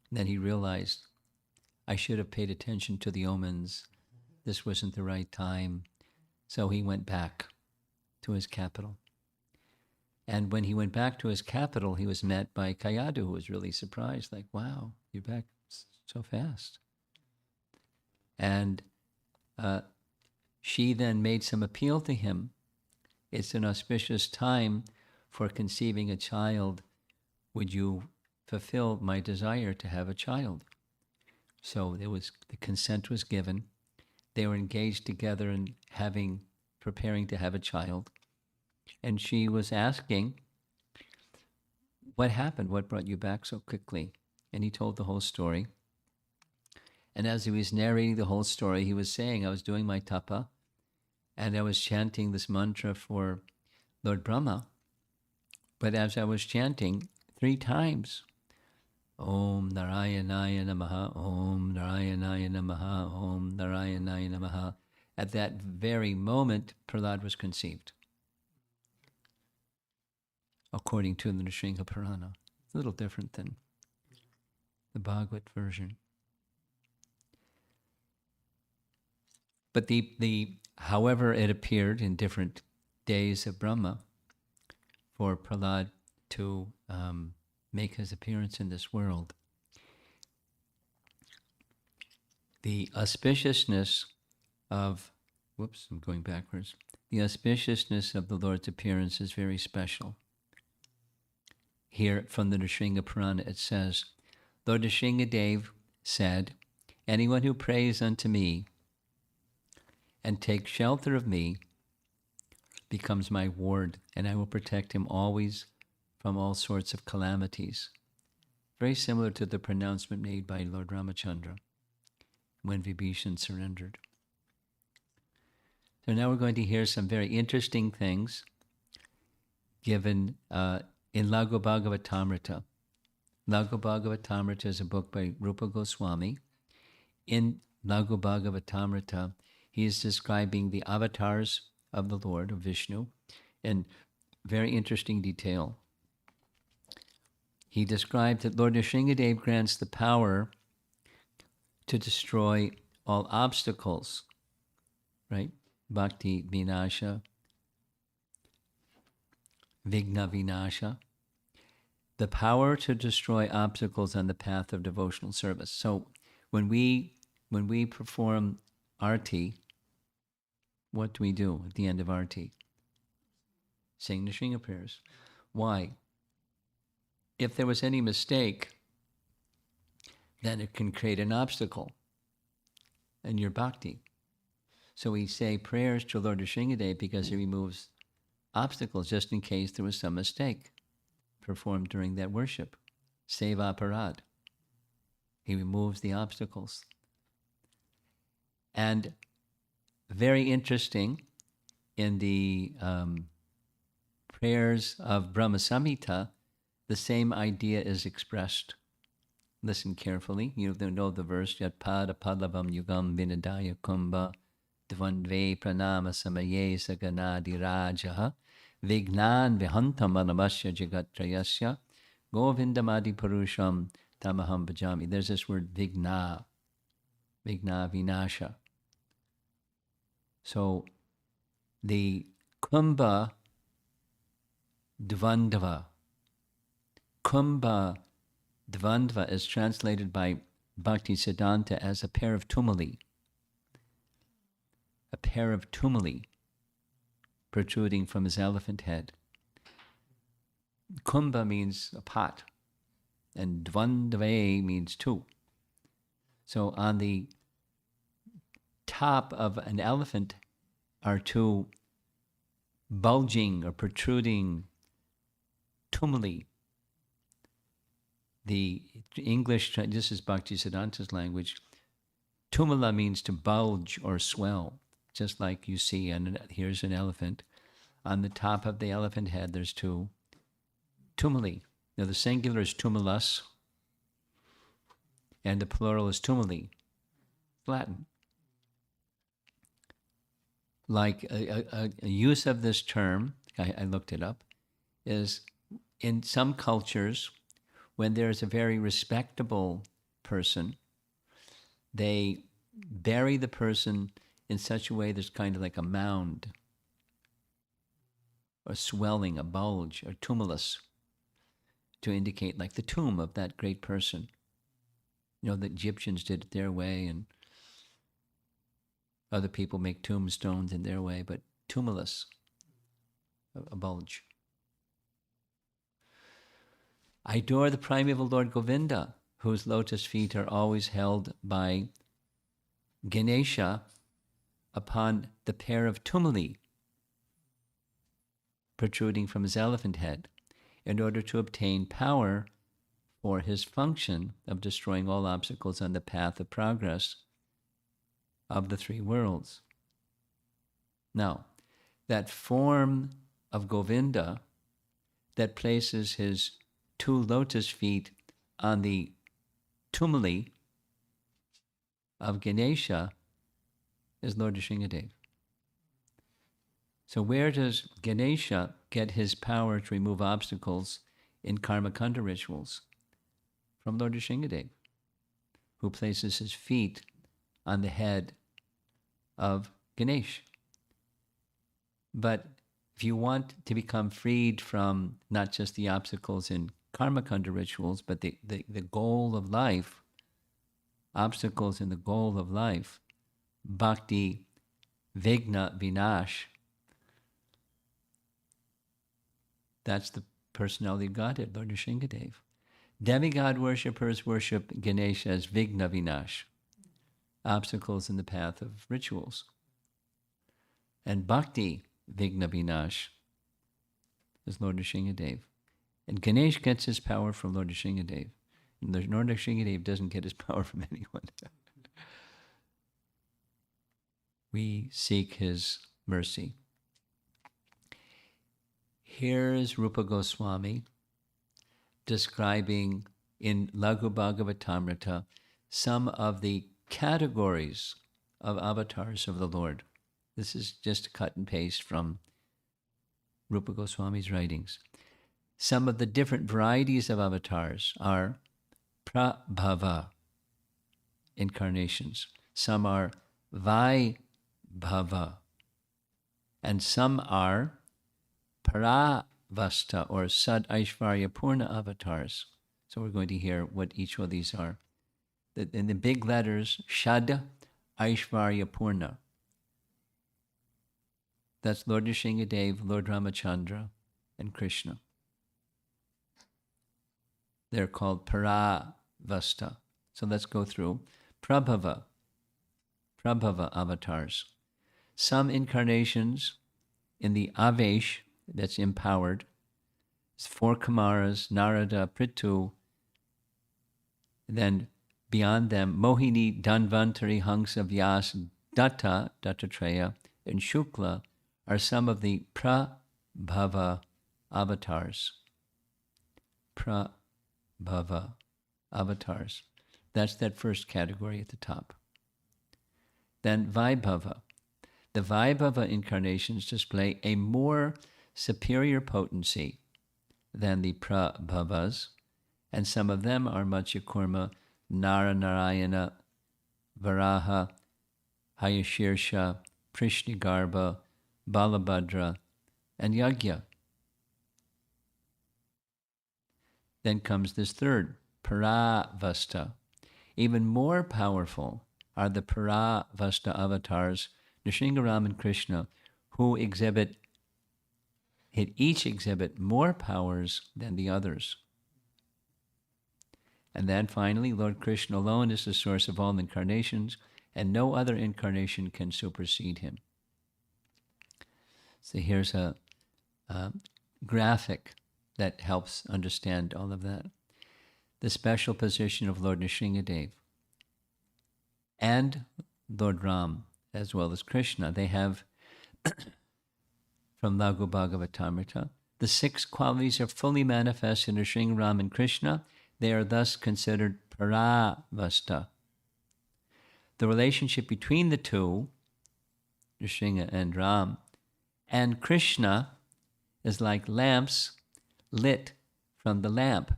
And then he realized, I should have paid attention to the omens. This wasn't the right time. So he went back to his capital. And when he went back to his capital, he was met by Kayadu, who was really surprised, like, wow, you're back so fast. And she then made some appeal to him. It's an auspicious time for conceiving a child. Would you fulfill my desire to have a child? So the consent was given. They were engaged together in preparing to have a child. And she was asking, what happened? What brought you back so quickly? And he told the whole story. And as he was narrating the whole story, he was saying, I was doing my tapa, and I was chanting this mantra for Lord Brahma. But as I was chanting 3 times, Om Narayanaya Namaha, Om Narayanaya Namaha, Om Narayanaya Namaha, at that very moment, Prahlada was conceived, according to the Nrisimha Purana. It's a little different than the Bhagavad version. But however it appeared in different days of Brahma for Prahlada to make his appearance in this world, the auspiciousness of, I'm going backwards. The auspiciousness of the Lord's appearance is very special. Here from the Nrisimha Purana it says, Lord Nrisimhadeva said, anyone who prays unto me and takes shelter of me becomes my ward, and I will protect him always from all sorts of calamities. Very similar to the pronouncement made by Lord Ramachandra when Vibhishan surrendered. So now we're going to hear some very interesting things given in Laghu Bhagavatamrita. Laghu Bhagavatamrita is a book by Rupa Goswami. In Laghu Bhagavatamrita, he is describing the avatars of the Lord, of Vishnu, in very interesting detail. He described that Lord Nrisimhadeva grants the power to destroy all obstacles, right? Bhakti Vinasha, Vigna Vinasha, the power to destroy obstacles on the path of devotional service. So when we perform arti, what do we do at the end of arti? Sing Nrisimha prayers. Why? If there was any mistake, then it can create an obstacle in your bhakti. So we say prayers to Lord Nrisimhadeva because he removes obstacles just in case there was some mistake performed during that worship. Seva parad. He removes the obstacles. And very interesting, in the prayers of Brahma Samhita, the same idea is expressed. Listen carefully. You know the verse, Yat pada padavam yugam vinadaya kumbha dvandve pranama samaye saganadi rajaha vignan vihantam anavasya jagatrayasya govindamadi purusham tamaham bhajami. There's this word vigna vinasha. So the kumbha dvandva, kumbha Dvandva is translated by Bhaktisiddhanta as a pair of tumuli. A pair of tumuli protruding from his elephant head. Kumbha means a pot, and Dvandve means two. So on the top of an elephant are two bulging or protruding tumuli. The English, this is Bhaktisiddhanta's language, tumula means to bulge or swell, just like you see, and here's an elephant. On the top of the elephant head, there's two tumuli. Now the singular is tumulus, and the plural is tumuli. Latin. Like a use of this term, I looked it up, is in some cultures, when there's a very respectable person, they bury the person in such a way there's kind of like a mound, a swelling, a bulge, or tumulus, to indicate like the tomb of that great person. You know, the Egyptians did it their way, and other people make tombstones in their way, but tumulus, a bulge. I adore the primeval Lord Govinda, whose lotus feet are always held by Ganesha upon the pair of tumuli protruding from his elephant head, in order to obtain power for his function of destroying all obstacles on the path of progress of the three worlds. Now, that form of Govinda that places his two lotus feet on the tumuli of Ganesha is Lord Nrisimhadeva. So where does Ganesha get his power to remove obstacles in Karmakanda rituals? From Lord Nrisimhadeva, who places his feet on the head of Ganesh. But if you want to become freed from not just the obstacles in Karmakanda rituals, but the goal of life, obstacles in the goal of life, bhakti, vigna, vinash, that's the personality of Godhead, Lord Nrisimhadeva. Demigod worshippers worship Ganesha as vigna vinash, obstacles in the path of rituals. And bhakti, vigna vinash, is Lord Nrisimhadeva. And Ganesh gets his power from Lord Nrisimhadeva. And Lord Nrisimhadeva doesn't get his power from anyone. We seek his mercy. Here's Rupa Goswami describing in Laghu Bhagavatamrita some of the categories of avatars of the Lord. This is just a cut and paste from Rupa Goswami's writings. Some of the different varieties of avatars are prabhava, incarnations. Some are vaibhava, and some are paravasta or sad aishvarya purna avatars. So we're going to hear what each of these are. In the big letters, shad aishvarya purna. That's Lord Nrisimhadeva, Lord Ramachandra, and Krishna. They're called paravasta. So let's go through. Prabhava avatars. Some incarnations in the Avesh, that's empowered. It's 4 Kumaras, Narada, Prithu. Then beyond them, Mohini, Dhanvantari, Hamsa, Vyas, Datta, Dattatreya, and Shukla are some of the Prabhava avatars. Prabhava avatars. That's that first category at the top. Then Vaibhava. The Vaibhava incarnations display a more superior potency than the Prabhavas, and some of them are Matsyakurma, Naranarayana, Varaha, Hayashirsha, Prishnigarbha, Balabhadra, and Yagya. Then comes this third Paravasta. Even more powerful are the Paravasta avatars, Nrsimharam and Krishna, who each exhibit more powers than the others. And then finally, Lord Krishna alone is the source of all incarnations, and no other incarnation can supersede him. So here's a graphic that helps understand all of that. The special position of Lord Nrisimhadeva and Lord Ram, as well as Krishna, they have, from Laghu Bhagavatamrita, the 6 qualities are fully manifest in Nrisimharam and Krishna. They are thus considered paravasta. The relationship between the two, Nrisimha and Ram, and Krishna is like lamps lit from the lamp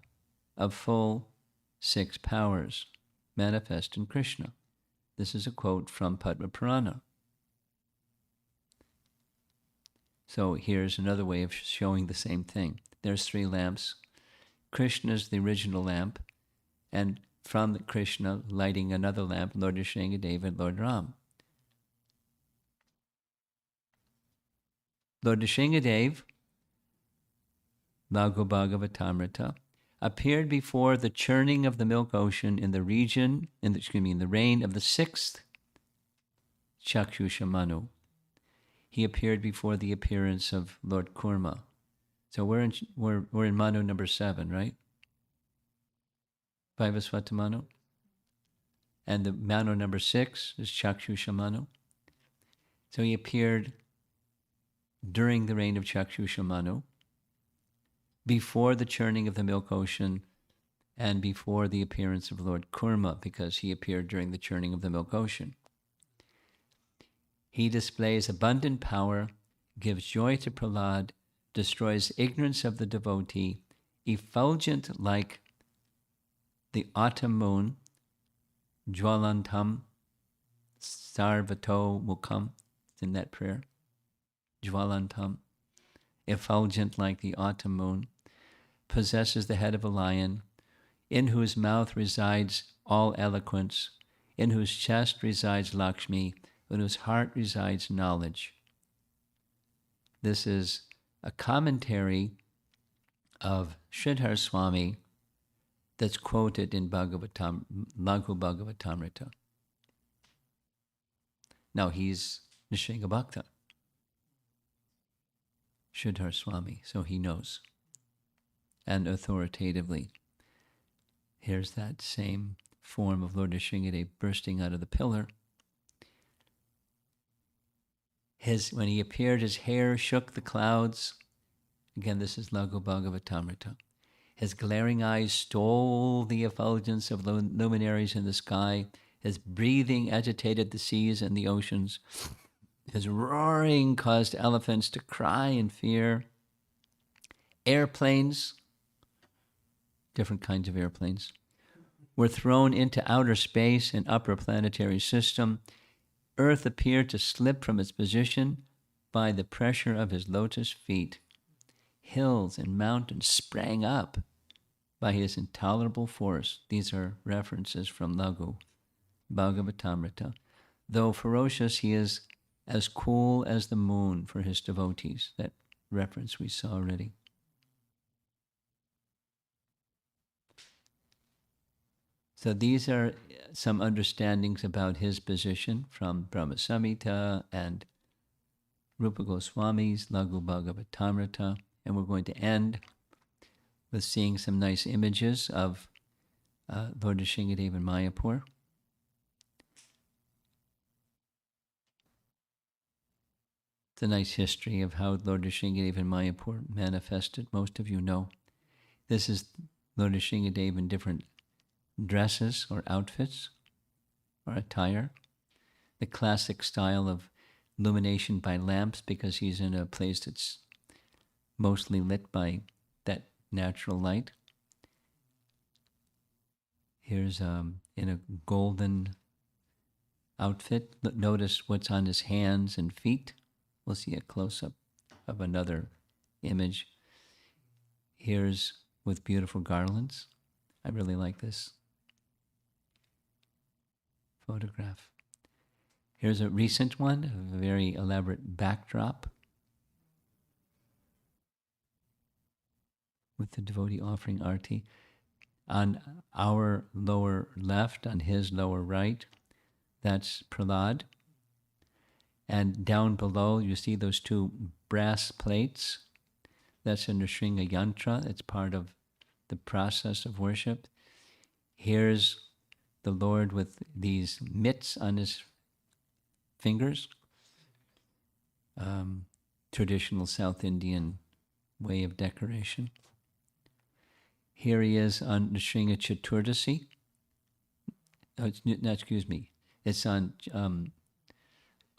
of full 6 powers manifest in Krishna. This is a quote from Padma Purana. So here's another way of showing the same thing. There's 3 lamps. Krishna is the original lamp, and from Krishna lighting another lamp, Lord Nrisimhadeva and Lord Ram. Lord Nrisimhadeva, Laghu Bhagavatamrita, appeared before the churning of the milk ocean in the reign of the 6th Chakshusha Manu. He appeared before the appearance of Lord Kurma. So we're in Manu number 7, right? Vaivasvata Manu. And the Manu number 6 is Chakshusha Manu. So he appeared during the reign of Chakshusha Manu, before the churning of the milk ocean, and before the appearance of Lord Kurma, because he appeared during the churning of the milk ocean. He displays abundant power, gives joy to Prahlada, destroys ignorance of the devotee, effulgent like the autumn moon, Jwalantam Sarvato Mukham, it's in that prayer, Jwalantam, effulgent like the autumn moon, possesses the head of a lion, in whose mouth resides all eloquence, in whose chest resides Lakshmi, in whose heart resides knowledge. This is a commentary of Sridhar Swami that's quoted in Laghu Bhagavatamrita. Now he's Nrisimha Bhakta, Sridhar Swami, so he knows. And authoritatively, here's that same form of Lord Nrisimhadeva bursting out of the pillar. When he appeared, his hair shook the clouds. Again, this is Laghu Bhagavatamrita. His glaring eyes stole the effulgence of luminaries in the sky. His breathing agitated the seas and the oceans. His roaring caused elephants to cry in fear. Airplanes, different kinds of airplanes, were thrown into outer space and upper planetary system. Earth appeared to slip from its position by the pressure of his lotus feet. Hills and mountains sprang up by his intolerable force. These are references from Laghu Bhagavatamrita. Though ferocious, he is as cool as the moon for his devotees. That reference we saw already. So these are some understandings about his position from Brahma Samhita and Rupa Goswami's Laghu Bhagavatamrita. And we're going to end with seeing some nice images of Lord Nrisimhadeva in Mayapur. It's a nice history of how Lord Nrisimhadeva in Mayapur manifested. Most of you know. This is Lord Nrisimhadeva in different dresses or outfits or attire. The classic style of illumination by lamps, because he's in a place that's mostly lit by that natural light. Here's in a golden outfit. Notice what's on his hands and feet. We'll see a close-up of another image. Here's with beautiful garlands I really like this photograph. Here's a recent one, a very elaborate backdrop with the devotee offering arti. On our lower left, on his lower right, that's Prahlada. And down below, you see those two brass plates. That's a Nrisimha yantra. It's part of the process of worship. Here's the Lord with these mitts on his fingers. Traditional South Indian way of decoration. Here he is on Nrisimha Chaturdasi. It's on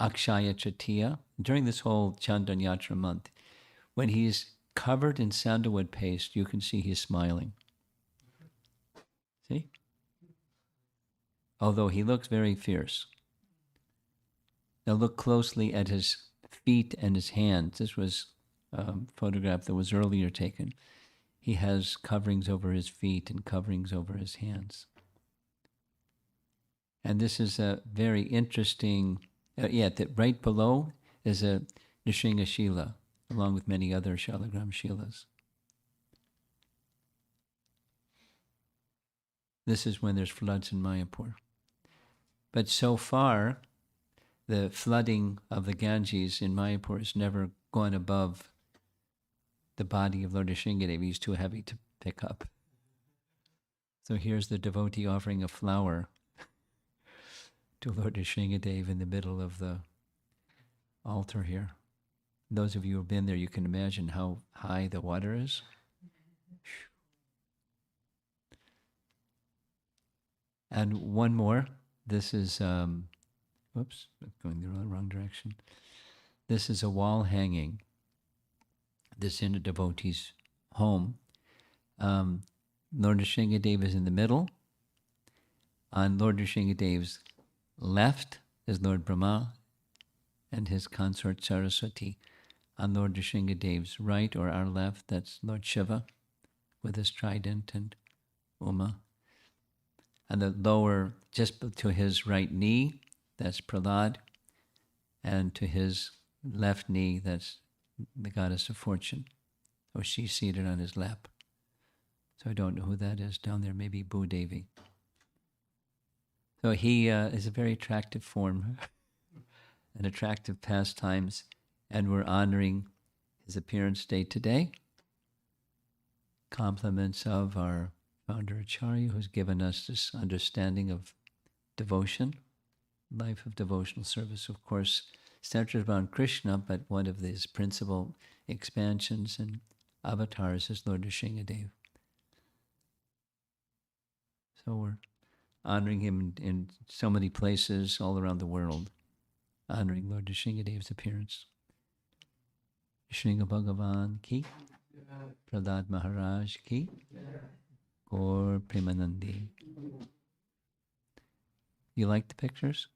Akshaya Tritiya, during this whole Chandan Yatra month. When he's covered in sandalwood paste, you can see he's smiling. See? Although he looks very fierce. Now look closely at his feet and his hands. This was a photograph that was earlier taken. He has coverings over his feet and coverings over his hands. And this is a very interesting, right below is a Nrisimha Shila, along with many other Shalagram Shilas. This is when there's floods in Mayapur. But so far, the flooding of the Ganges in Mayapur has never gone above the body of Lord Nrisimhadeva. He's too heavy to pick up. So here's the devotee offering a flower to Lord Nrisimhadeva in the middle of the altar here. Those of you who have been there, you can imagine how high the water is. And one more. This is, whoops, I'm going the wrong direction. This is a wall hanging. This in a devotee's home. Lord Nrisimhadeva is in the middle. On Lord Nrisimhadeva's left is Lord Brahma and his consort Saraswati. On Lord Nrisimhadeva's right, or our left, that's Lord Shiva with his trident and Uma. And the lower, just to his right knee, that's Prahlada. And to his left knee, that's the goddess of fortune. Or she's seated on his lap. So I don't know who that is down there, maybe Bhudevi. So he is a very attractive form and attractive pastimes, and we're honoring his appearance day today. Compliments of our founder Acharya, who's given us this understanding of devotion, life of devotional service, of course, centered around Krishna, but one of his principal expansions and avatars is Lord Nrisimhadeva. So we're honoring him in so many places all around the world, honoring Lord Nrisimhadeva's appearance. Nrisimha Bhagavan ki, Prahlada Maharaj ki, or Premanandi. You like the pictures?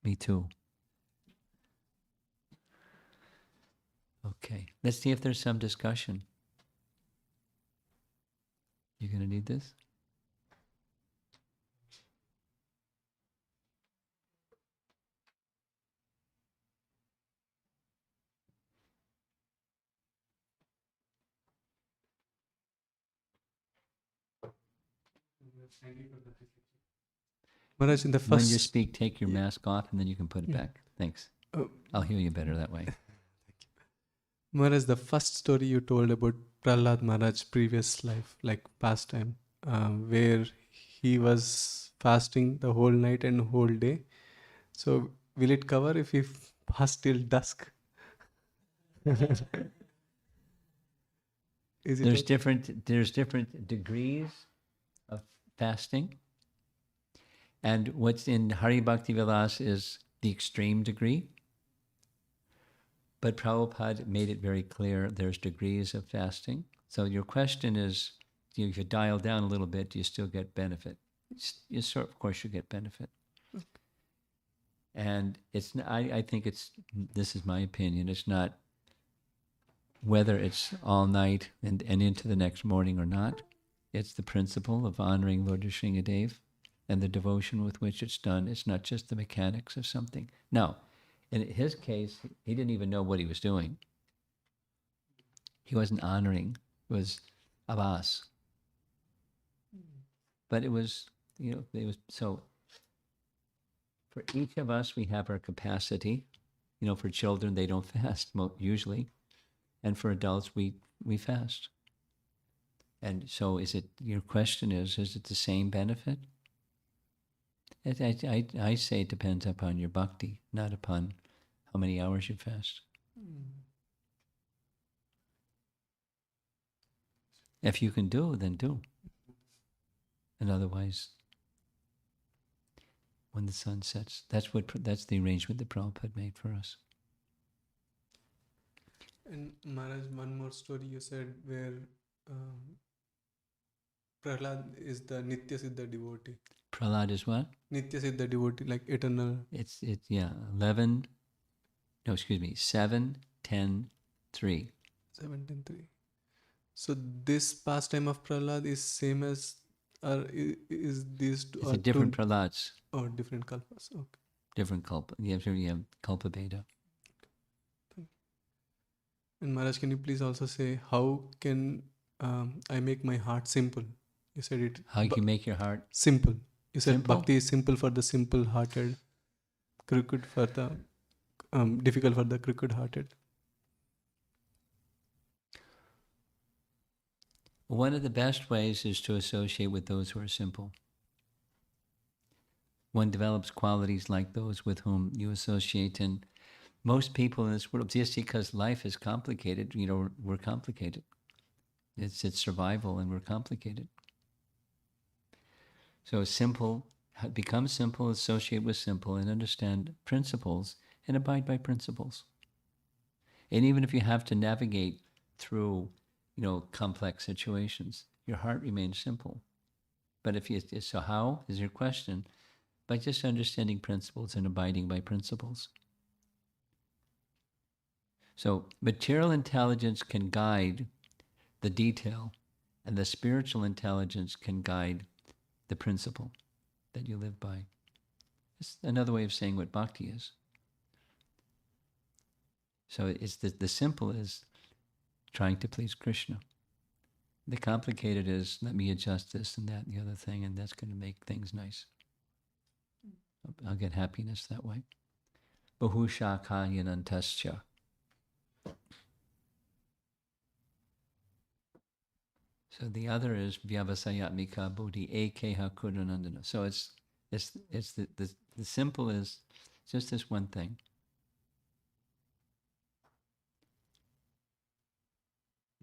Me too. Okay, let's see if there's some discussion. You gonna need this? Maharaj, in the When you first, speak, take your mask off and then you can put it back. Thanks. I'll hear you better that way. Maharaj, the first story you told about Prahlad Maharaj's previous life, like past time, where he was fasting the whole night and whole day. So will it cover if he fast till dusk? Is it There's okay? different degrees of fasting. And what's in Hari Bhakti Vilas is the extreme degree. But Prabhupada made it very clear there's degrees of fasting. So your question is, if you dial down a little bit, do you still get benefit? Of course you get benefit. And it's, I think it's, this is my opinion, it's not whether it's all night and into the next morning or not. It's the principle of honoring Lord Nrisimhadeva and the devotion with which it's done. It's not just the mechanics of something. Now, in his case, he didn't even know what he was doing. He wasn't honoring, it was Abbas. But it was, it was, so for each of us, we have our capacity. For children, they don't fast usually. And for adults, we fast. And so your question is it the same benefit? I say it depends upon your bhakti, not upon how many hours you fast. If you can do, then do. And otherwise, when the sun sets, that's the arrangement that Prabhupada made for us. And Maharaj, one more story you said where Prahlad is the Nitya Siddha devotee. Prahlad is what? Nitya Siddha devotee, like eternal. It's 7, 10, 3. 7, 10, 3. So this pastime of Prahlad is same as, or is these two? It's a different Prahlads. Oh, different kalpas. Okay. Different kalpa. You have kalpa Veda. And Maharaj, can you please also say how can I make my heart simple? You said it. How you make your heart simple. You said simple? Bhakti is simple for the simple-hearted, crooked for the difficult for the crooked-hearted. One of the best ways is to associate with those who are simple. One develops qualities like those with whom you associate, and most people in this world, just because life is complicated, we're complicated. It's survival, and we're complicated. So simple, become simple, associate with simple, and understand principles, and abide by principles. And even if you have to navigate through, complex situations, your heart remains simple. But so how is your question? By just understanding principles and abiding by principles. So material intelligence can guide the detail, and the spiritual intelligence can guide the principle that you live by. It's another way of saying what bhakti is. So it's the simple is trying to please Krishna. The complicated is, let me adjust this and that and the other thing, and that's going to make things nice. I'll get happiness that way. Bahushakha yanantascha. So the other is vyavasayatmika buddhi ekeha kudunandana. So it's the simple is just this one thing.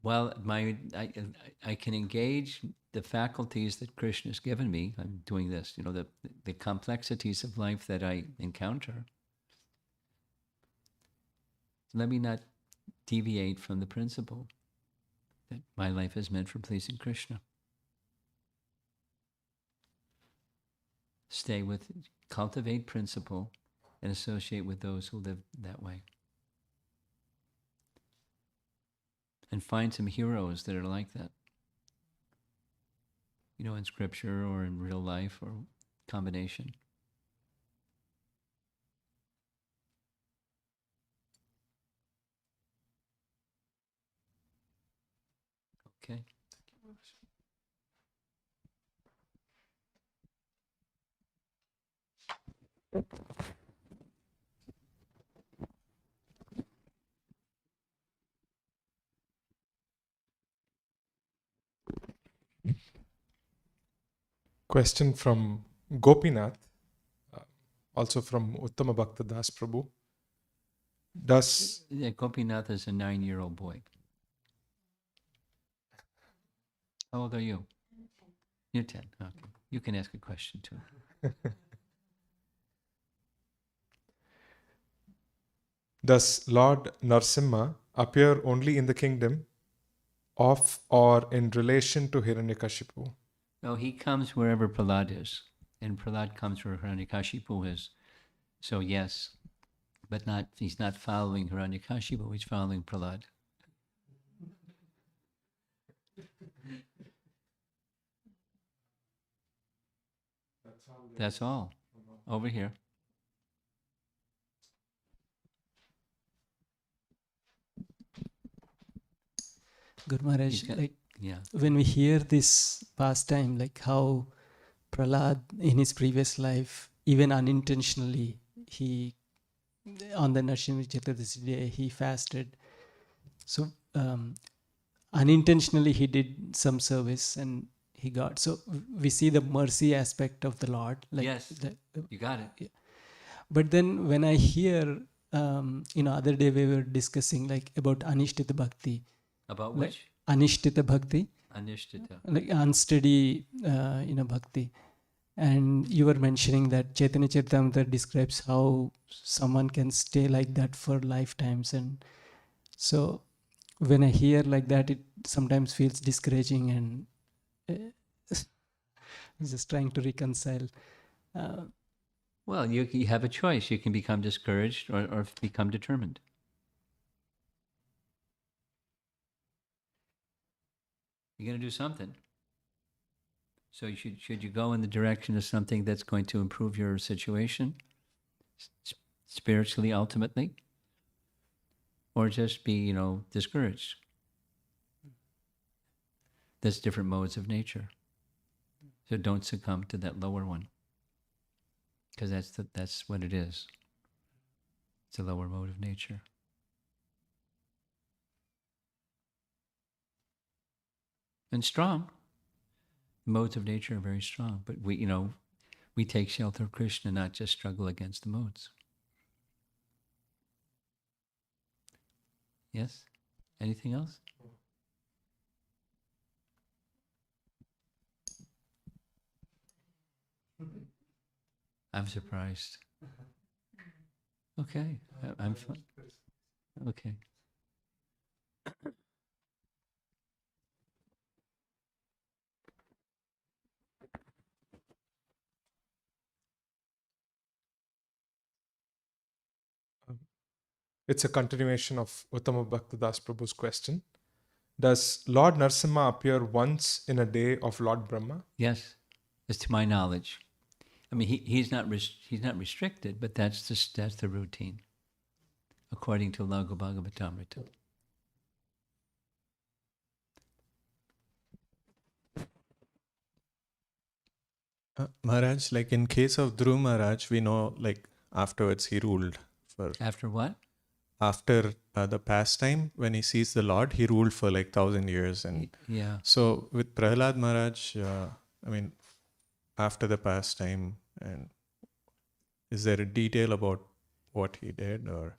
Well, I can engage the faculties that Krishna has given me. I'm doing this, the complexities of life that I encounter. Let me not deviate from the principle that my life is meant for pleasing Krishna. Cultivate principle and associate with those who live that way. And find some heroes that are like that. In scripture or in real life or combination. Okay. Question from Gopinath, also from Uttama Bhakta Das Prabhu. Gopinath is a 9-year-old boy. How old are you? You're 10. Okay. You can ask a question too. Does Lord Narsimha appear only in the kingdom of or in relation to Hiranyakashipu? No, he comes wherever Prahlada is. And Prahlada comes where Hiranyakashipu is. So yes, but not. He's not following Hiranyakashipu. He's following Prahlada. That's all. Over here. Guru Maharaj, He's got- like Yeah. when we hear this pastime, like how Prahlad in his previous life, even unintentionally, he on the Narsimha Chaturdashi day he fasted. So unintentionally he did some service and he got. So we see the mercy aspect of the Lord. Like Yes. You got it. But then when I hear, other day we were discussing like about Anishtita Bhakti. About Like, which? Anishtita Bhakti. Anishtita. Like unsteady, bhakti. And you were mentioning that Chaitanya Charitamrita describes how someone can stay like that for lifetimes. And so when I hear like that, it sometimes feels discouraging and just trying to reconcile. Well, you have a choice. You can become discouraged or become determined. You're going to do something. So should you go in the direction of something that's going to improve your situation spiritually, ultimately, or just be, discouraged? There's different modes of nature. So don't succumb to that lower one, because that's what it is. It's a lower mode of nature. And strong. Modes of nature are very strong, but we take shelter of Krishna, not just struggle against the modes. Yes? Anything else? I'm surprised. Okay, I'm fine. Okay. It's a continuation of Uttama Bhaktadas Prabhu's question. Does Lord Narsimha appear once in a day of Lord Brahma? Yes, as to my knowledge. I mean, he's not restricted, but that's the routine, according to Laghu Bhagavatamrita. Maharaj, like in case of Dhruv Maharaj, we know like afterwards he ruled for After what? after the pastime when he sees the Lord, he ruled for like 1,000 years. And Yeah. so with Prahlad Maharaj, after the pastime, and is there a detail about what he did, or?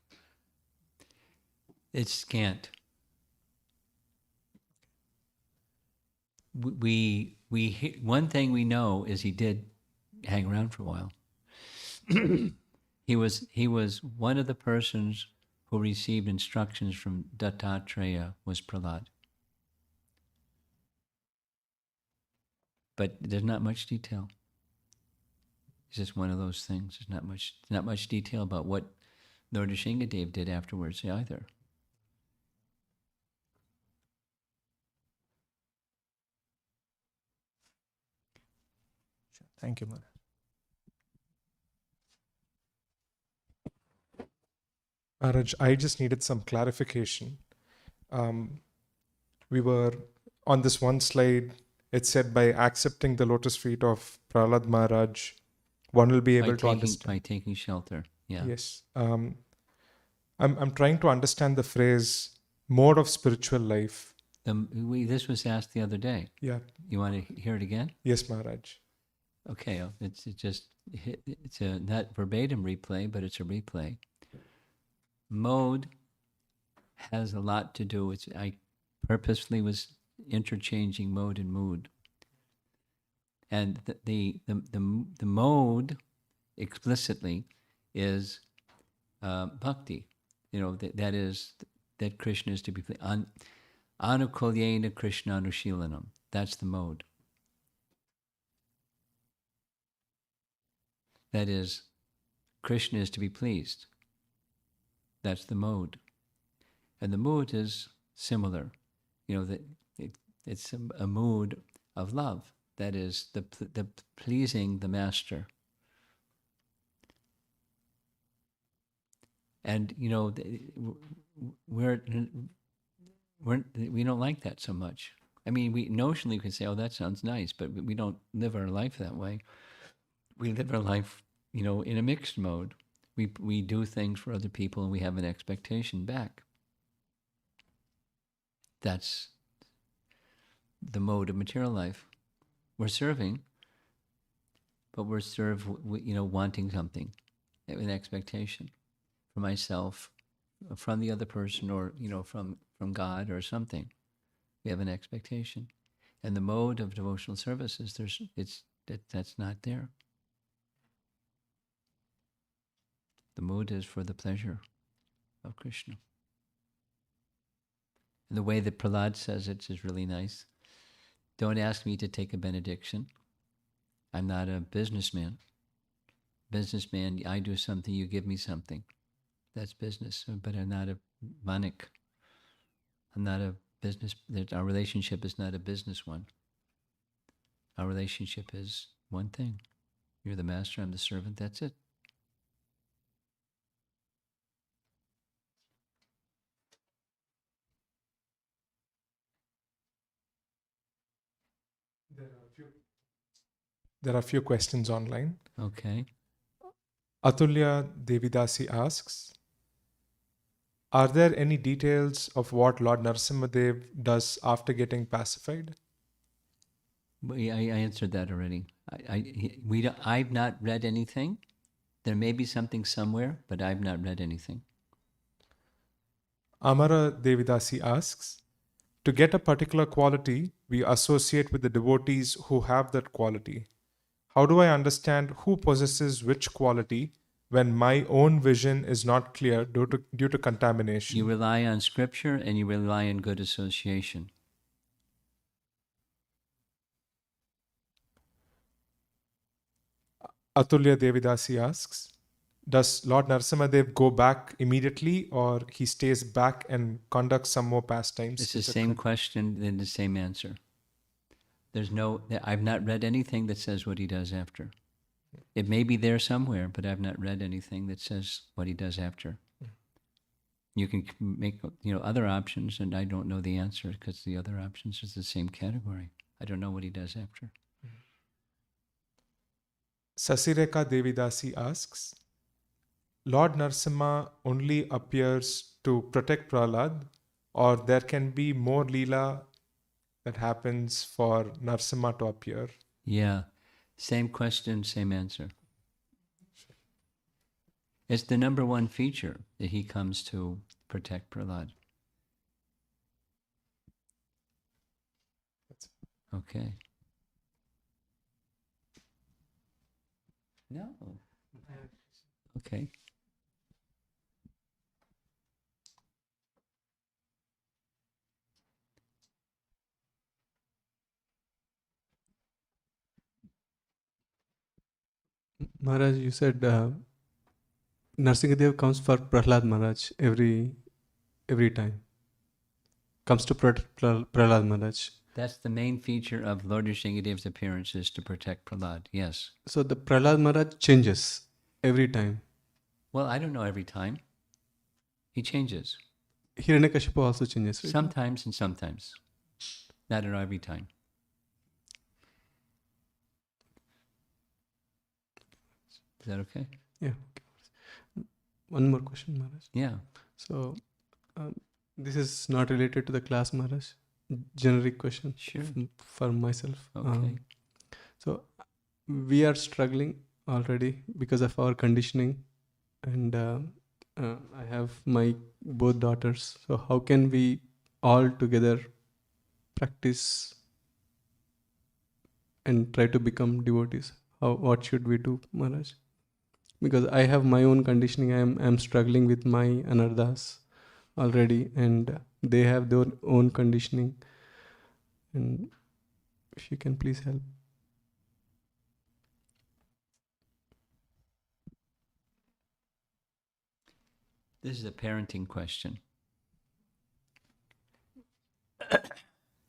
It's scant. One thing we know is he did hang around for a while. He was one of the persons who received instructions from Dattatreya was Prahlad. But there's not much detail. It's just one of those things. There's not much detail about what Lord Nrisimhadeva did afterwards either. Thank you, Maharaj. Maharaj, I just needed some clarification. We were on this one slide, it said by accepting the lotus feet of Prahlad Maharaj, one will be able to understand. By taking shelter, yeah. Yes. I'm trying to understand the phrase mode of spiritual life. This was asked the other day. Yeah. You want to hear it again? Yes, Maharaj. Okay, it's a not verbatim replay, but it's a replay. Mode has a lot to do with, I purposely was interchanging mode and mood. And the mode explicitly is bhakti. That is that Krishna is to be anukulyena Krishna anushilanam. That's the mode. That is Krishna is to be pleased. That's the mode. And the mood is similar. It's a mood of love. That is the pleasing the master. And we don't like that so much. I mean, we notionally can say, "Oh, that sounds nice," but we don't live our life that way. We live our life, in a mixed mode. We do things for other people, and we have an expectation back. That's the mode of material life. We're serving, but we're served, wanting something, an expectation for myself, from the other person, or from God or something. We have an expectation, and the mode of devotional service is that's not there. The mode is for the pleasure of Krishna. And the way that Prahlada says it is really nice. Don't ask me to take a benediction. I'm not a businessman. Businessman, I do something, you give me something. That's business. But I'm not a manik. I'm not a business. Our relationship is not a business one. Our relationship is one thing. You're the master, I'm the servant, that's it. There are a few questions online. Okay. Atulya Devidasi asks, are there any details of what Lord Nrisimhadeva does after getting pacified? I answered that already. I've not read anything. There may be something somewhere, but I've not read anything. Amara Devidasi asks, to get a particular quality, we associate with the devotees who have that quality. How do I understand who possesses which quality when my own vision is not clear due to contamination? You rely on scripture and you rely on good association. Atulya Devidasi asks, does Lord Nrisimhadev go back immediately, or he stays back and conducts some more pastimes? It's the same question and the same answer. I've not read anything that says what he does after. It may be there somewhere, but I've not read anything that says what he does after. You can make other options, and I don't know the answer because the other options is the same category. I don't know what he does after. Sasireka Devidasi asks, Lord Narsimha only appears to protect Prahlad, or there can be more Leela that happens for Narsimha to appear? Yeah, same question, same answer. It's the number one feature that he comes to protect Prahlad. Okay. No. Okay. Maharaj, you said Nrsimhadev comes for Prahlad Maharaj every time. Comes to Prahlad Maharaj. That's the main feature of Lord Nrisimhadev's appearance, is to protect Prahlad, yes. So the Prahlad Maharaj changes every time. Well, I don't know every time. He changes. Hiranyakashipu also changes, right? Sometimes and sometimes. Not every time. Is that okay? Yeah. Okay. One more question, Maharaj. Yeah. So, this is not related to the class, Maharaj. Generic question. Sure. For myself. Okay. So, we are struggling already because of our conditioning, and I have my both daughters. So, how can we all together practice and try to become devotees? What should we do, Maharaj? Because I have my own conditioning. I'm struggling with my anardas already, and they have their own conditioning. And if you can please help. This is a parenting question.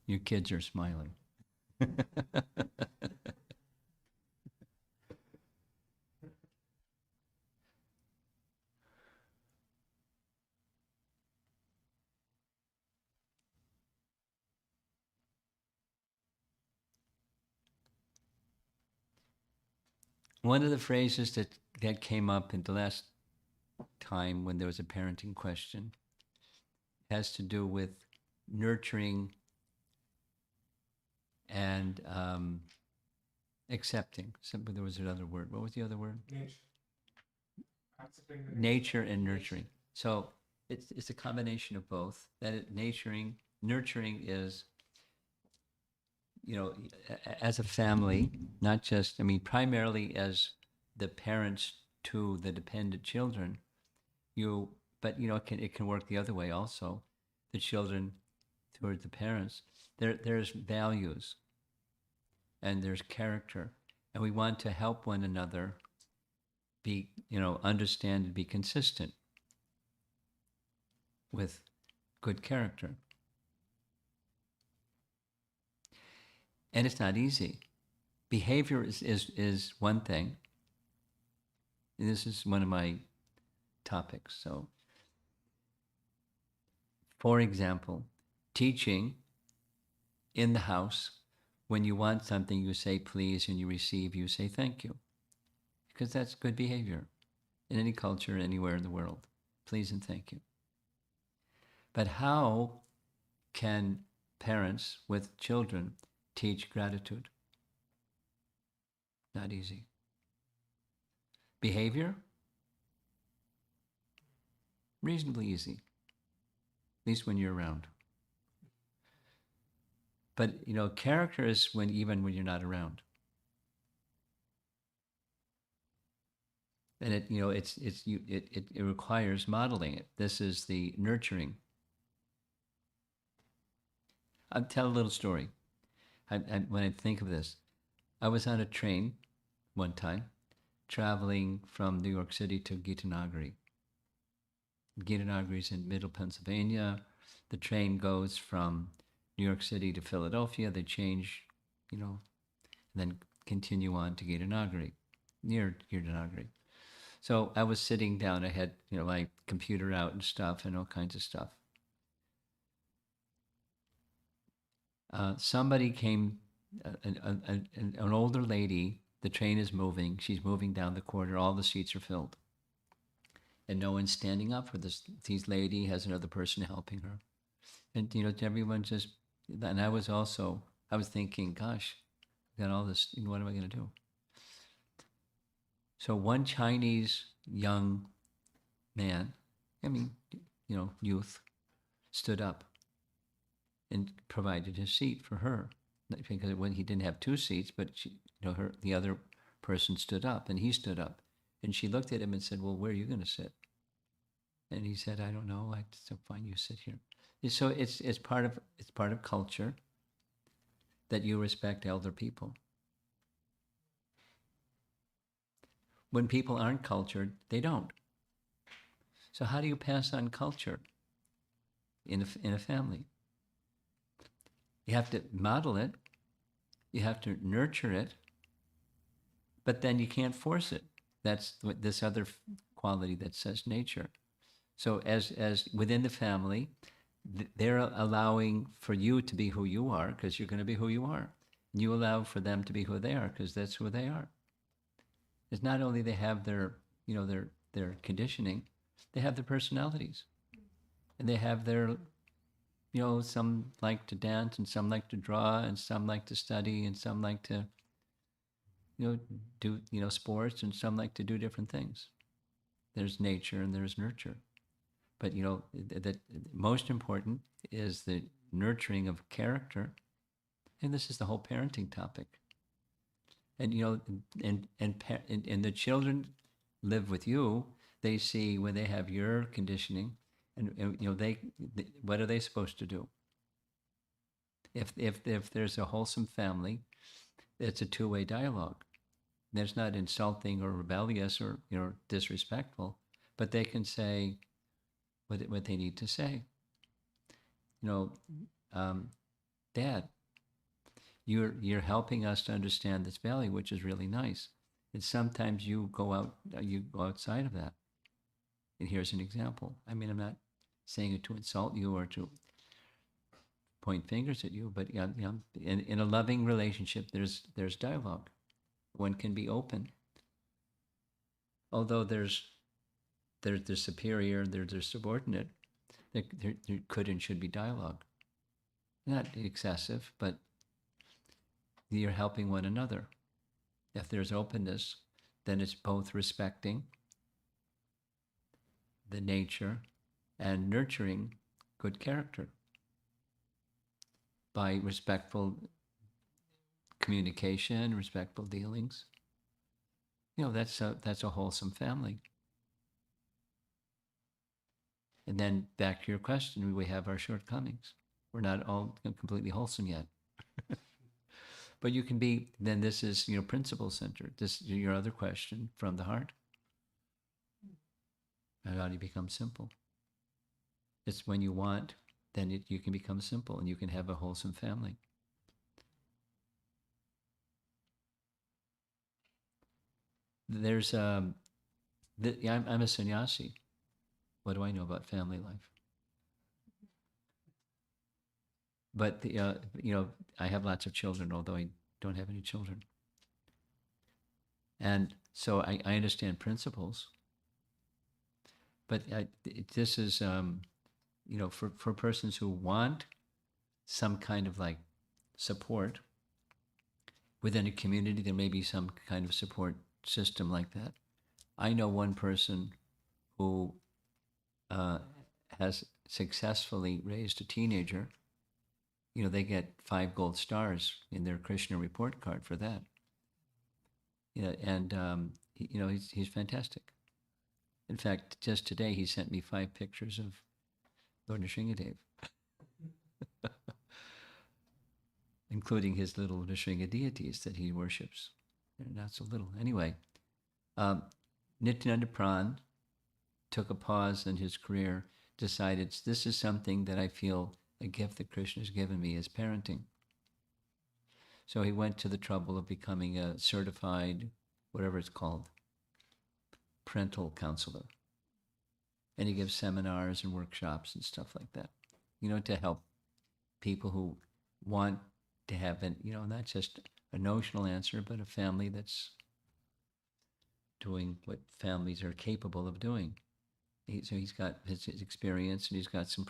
Your kids are smiling. One of the phrases that came up in the last time when there was a parenting question has to do with nurturing and accepting. There was another word. What was the other word? Nature and nurturing. So it's a combination of both. Nurturing is, as a family, not just, primarily as the parents to the dependent children, but it can work the other way also. The children towards the parents, there's values and there's character, and we want to help one another be, understand and be consistent with good character. And it's not easy. Behavior is one thing. And this is one of my topics. So, for example, teaching in the house, when you want something, you say please, and you receive, you say thank you. Because that's good behavior in any culture, anywhere in the world. Please and thank you. But how can parents with children teach gratitude? Not easy. Behavior? Reasonably easy, at least when you're around. But character is even when you're not around. And it requires modeling it. This is the nurturing. I'll tell a little story. When I think of this, I was on a train one time, traveling from New York City to Gitanagari. Gitanagari is in middle Pennsylvania. The train goes from New York City to Philadelphia. They change, and then continue on to Gitanagari, near Gitanagari. So I was sitting down. I had, my computer out and stuff and all kinds of stuff. Somebody came, an older lady. The train is moving. She's moving down the corridor. All the seats are filled. And no one's standing up for this lady, has another person helping her. And, everyone just, and I was thinking, gosh, I've got all this, what am I going to do? So one Chinese young man, youth, stood up and provided his seat for her. Because when he didn't have two seats, but the other person stood up, and he stood up. And she looked at him and said, well, where are you going to sit? And he said, I don't know. So fine, you sit here. So it's part of culture that you respect elder people. When people aren't cultured, they don't. So how do you pass on culture in a family? You have to model it. You have to nurture it. But then you can't force it. That's this other quality that says nature. So as within the family, they're allowing for you to be who you are, because you're going to be who you are. And you allow for them to be who they are, because that's who they are. It's not only they have their conditioning, they have their personalities. And they have their, some like to dance, and some like to draw, and some like to study, and some like to do sports, and some like to do different things. There's nature and there's nurture. But that most important is the nurturing of character. And this is the whole parenting topic. And and the children live with you. They see when they have your conditioning, and they what are they supposed to do? If there's a wholesome family, it's a two-way dialogue. That's not insulting or rebellious or disrespectful, but they can say, what they need to say. Dad, you're helping us to understand this value, which is really nice. And sometimes you go outside of that. And here's an example. I mean, I'm not saying it to insult you or to point fingers at you, but in a loving relationship, there's dialogue. One can be open. Although there's superior, there's subordinate, there could and should be dialogue. Not excessive, but you're helping one another. If there's openness, then it's both respecting the nature and nurturing good character by respectful communication, respectful dealings. That's a wholesome family. And then back to your question, we have our shortcomings. We're not all completely wholesome yet. But you can be, then this is, principle centered. This is your other question, from the heart. How do you become simple? It's when you want, then you can become simple and you can have a wholesome family. There's, I'm a sannyasi. What do I know about family life? But, I have lots of children, although I don't have any children. And so I understand principles. But this is, for persons who want some kind of support within a community, there may be some kind of support system like that. I know one person who has successfully raised a teenager. They get 5 gold stars in their Krishna report card for that. And he's fantastic. In fact, just today he sent me 5 pictures of Lord Nrisimhadeva, including his little Nrisimha deities that he worships. They're not so little. Anyway, Nityananda Pran took a pause in his career, decided this is something that I feel a gift that Krishna has given me is parenting. So he went to the trouble of becoming a certified, whatever it's called, parental counselor. And he gives seminars and workshops and stuff like that, to help people who want to have, not just a notional answer, but a family that's doing what families are capable of doing. So he's got his experience, and he's got some,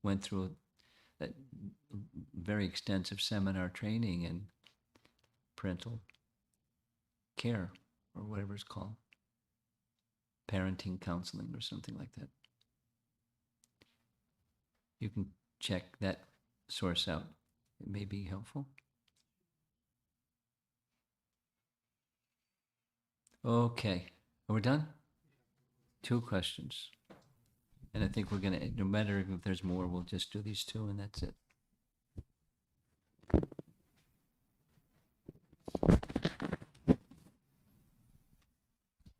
went through a very extensive seminar training in parental care, or whatever it's called, parenting counseling or something like that. You can check that source out. It may be helpful. Okay, are we done? 2 questions. And I think we're going to, no matter if there's more, we'll just do these 2 and that's it.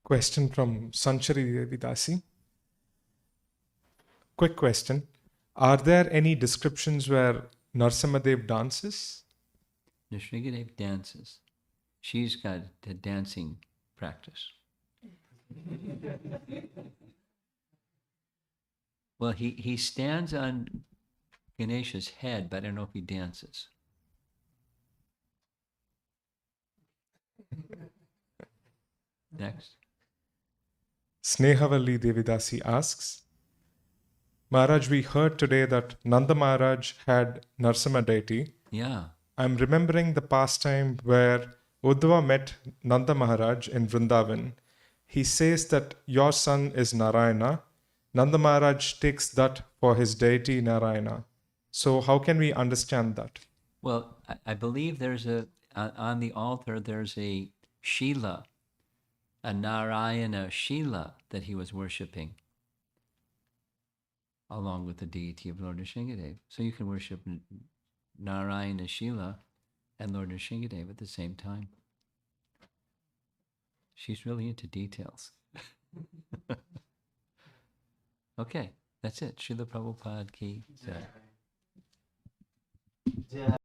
Question from Sanchari Devidasi. Quick question. Are there any descriptions where Narsimhadev dances? Nrisimhadeva dances. She's got a dancing practice. Well, he stands on Ganesha's head, but I don't know if he dances. Next. Snehavalli Devidasi asks, Maharaj, we heard today that Nanda Maharaj had Narsimha deity. Yeah. I'm remembering the pastime where Uddhava met Nanda Maharaj in Vrindavan. He says that your son is Narayana. Nanda Maharaj takes that for his deity Narayana. So how can we understand that? Well, I believe there's on the altar, there's a Shila, a Narayana Shila that he was worshipping, along with the deity of Lord Nrisimhadeva. So you can worship Narayana Shila and Lord Nrisimhadeva at the same time. She's really into details. Okay, that's it. Srila Prabhupada ki jai.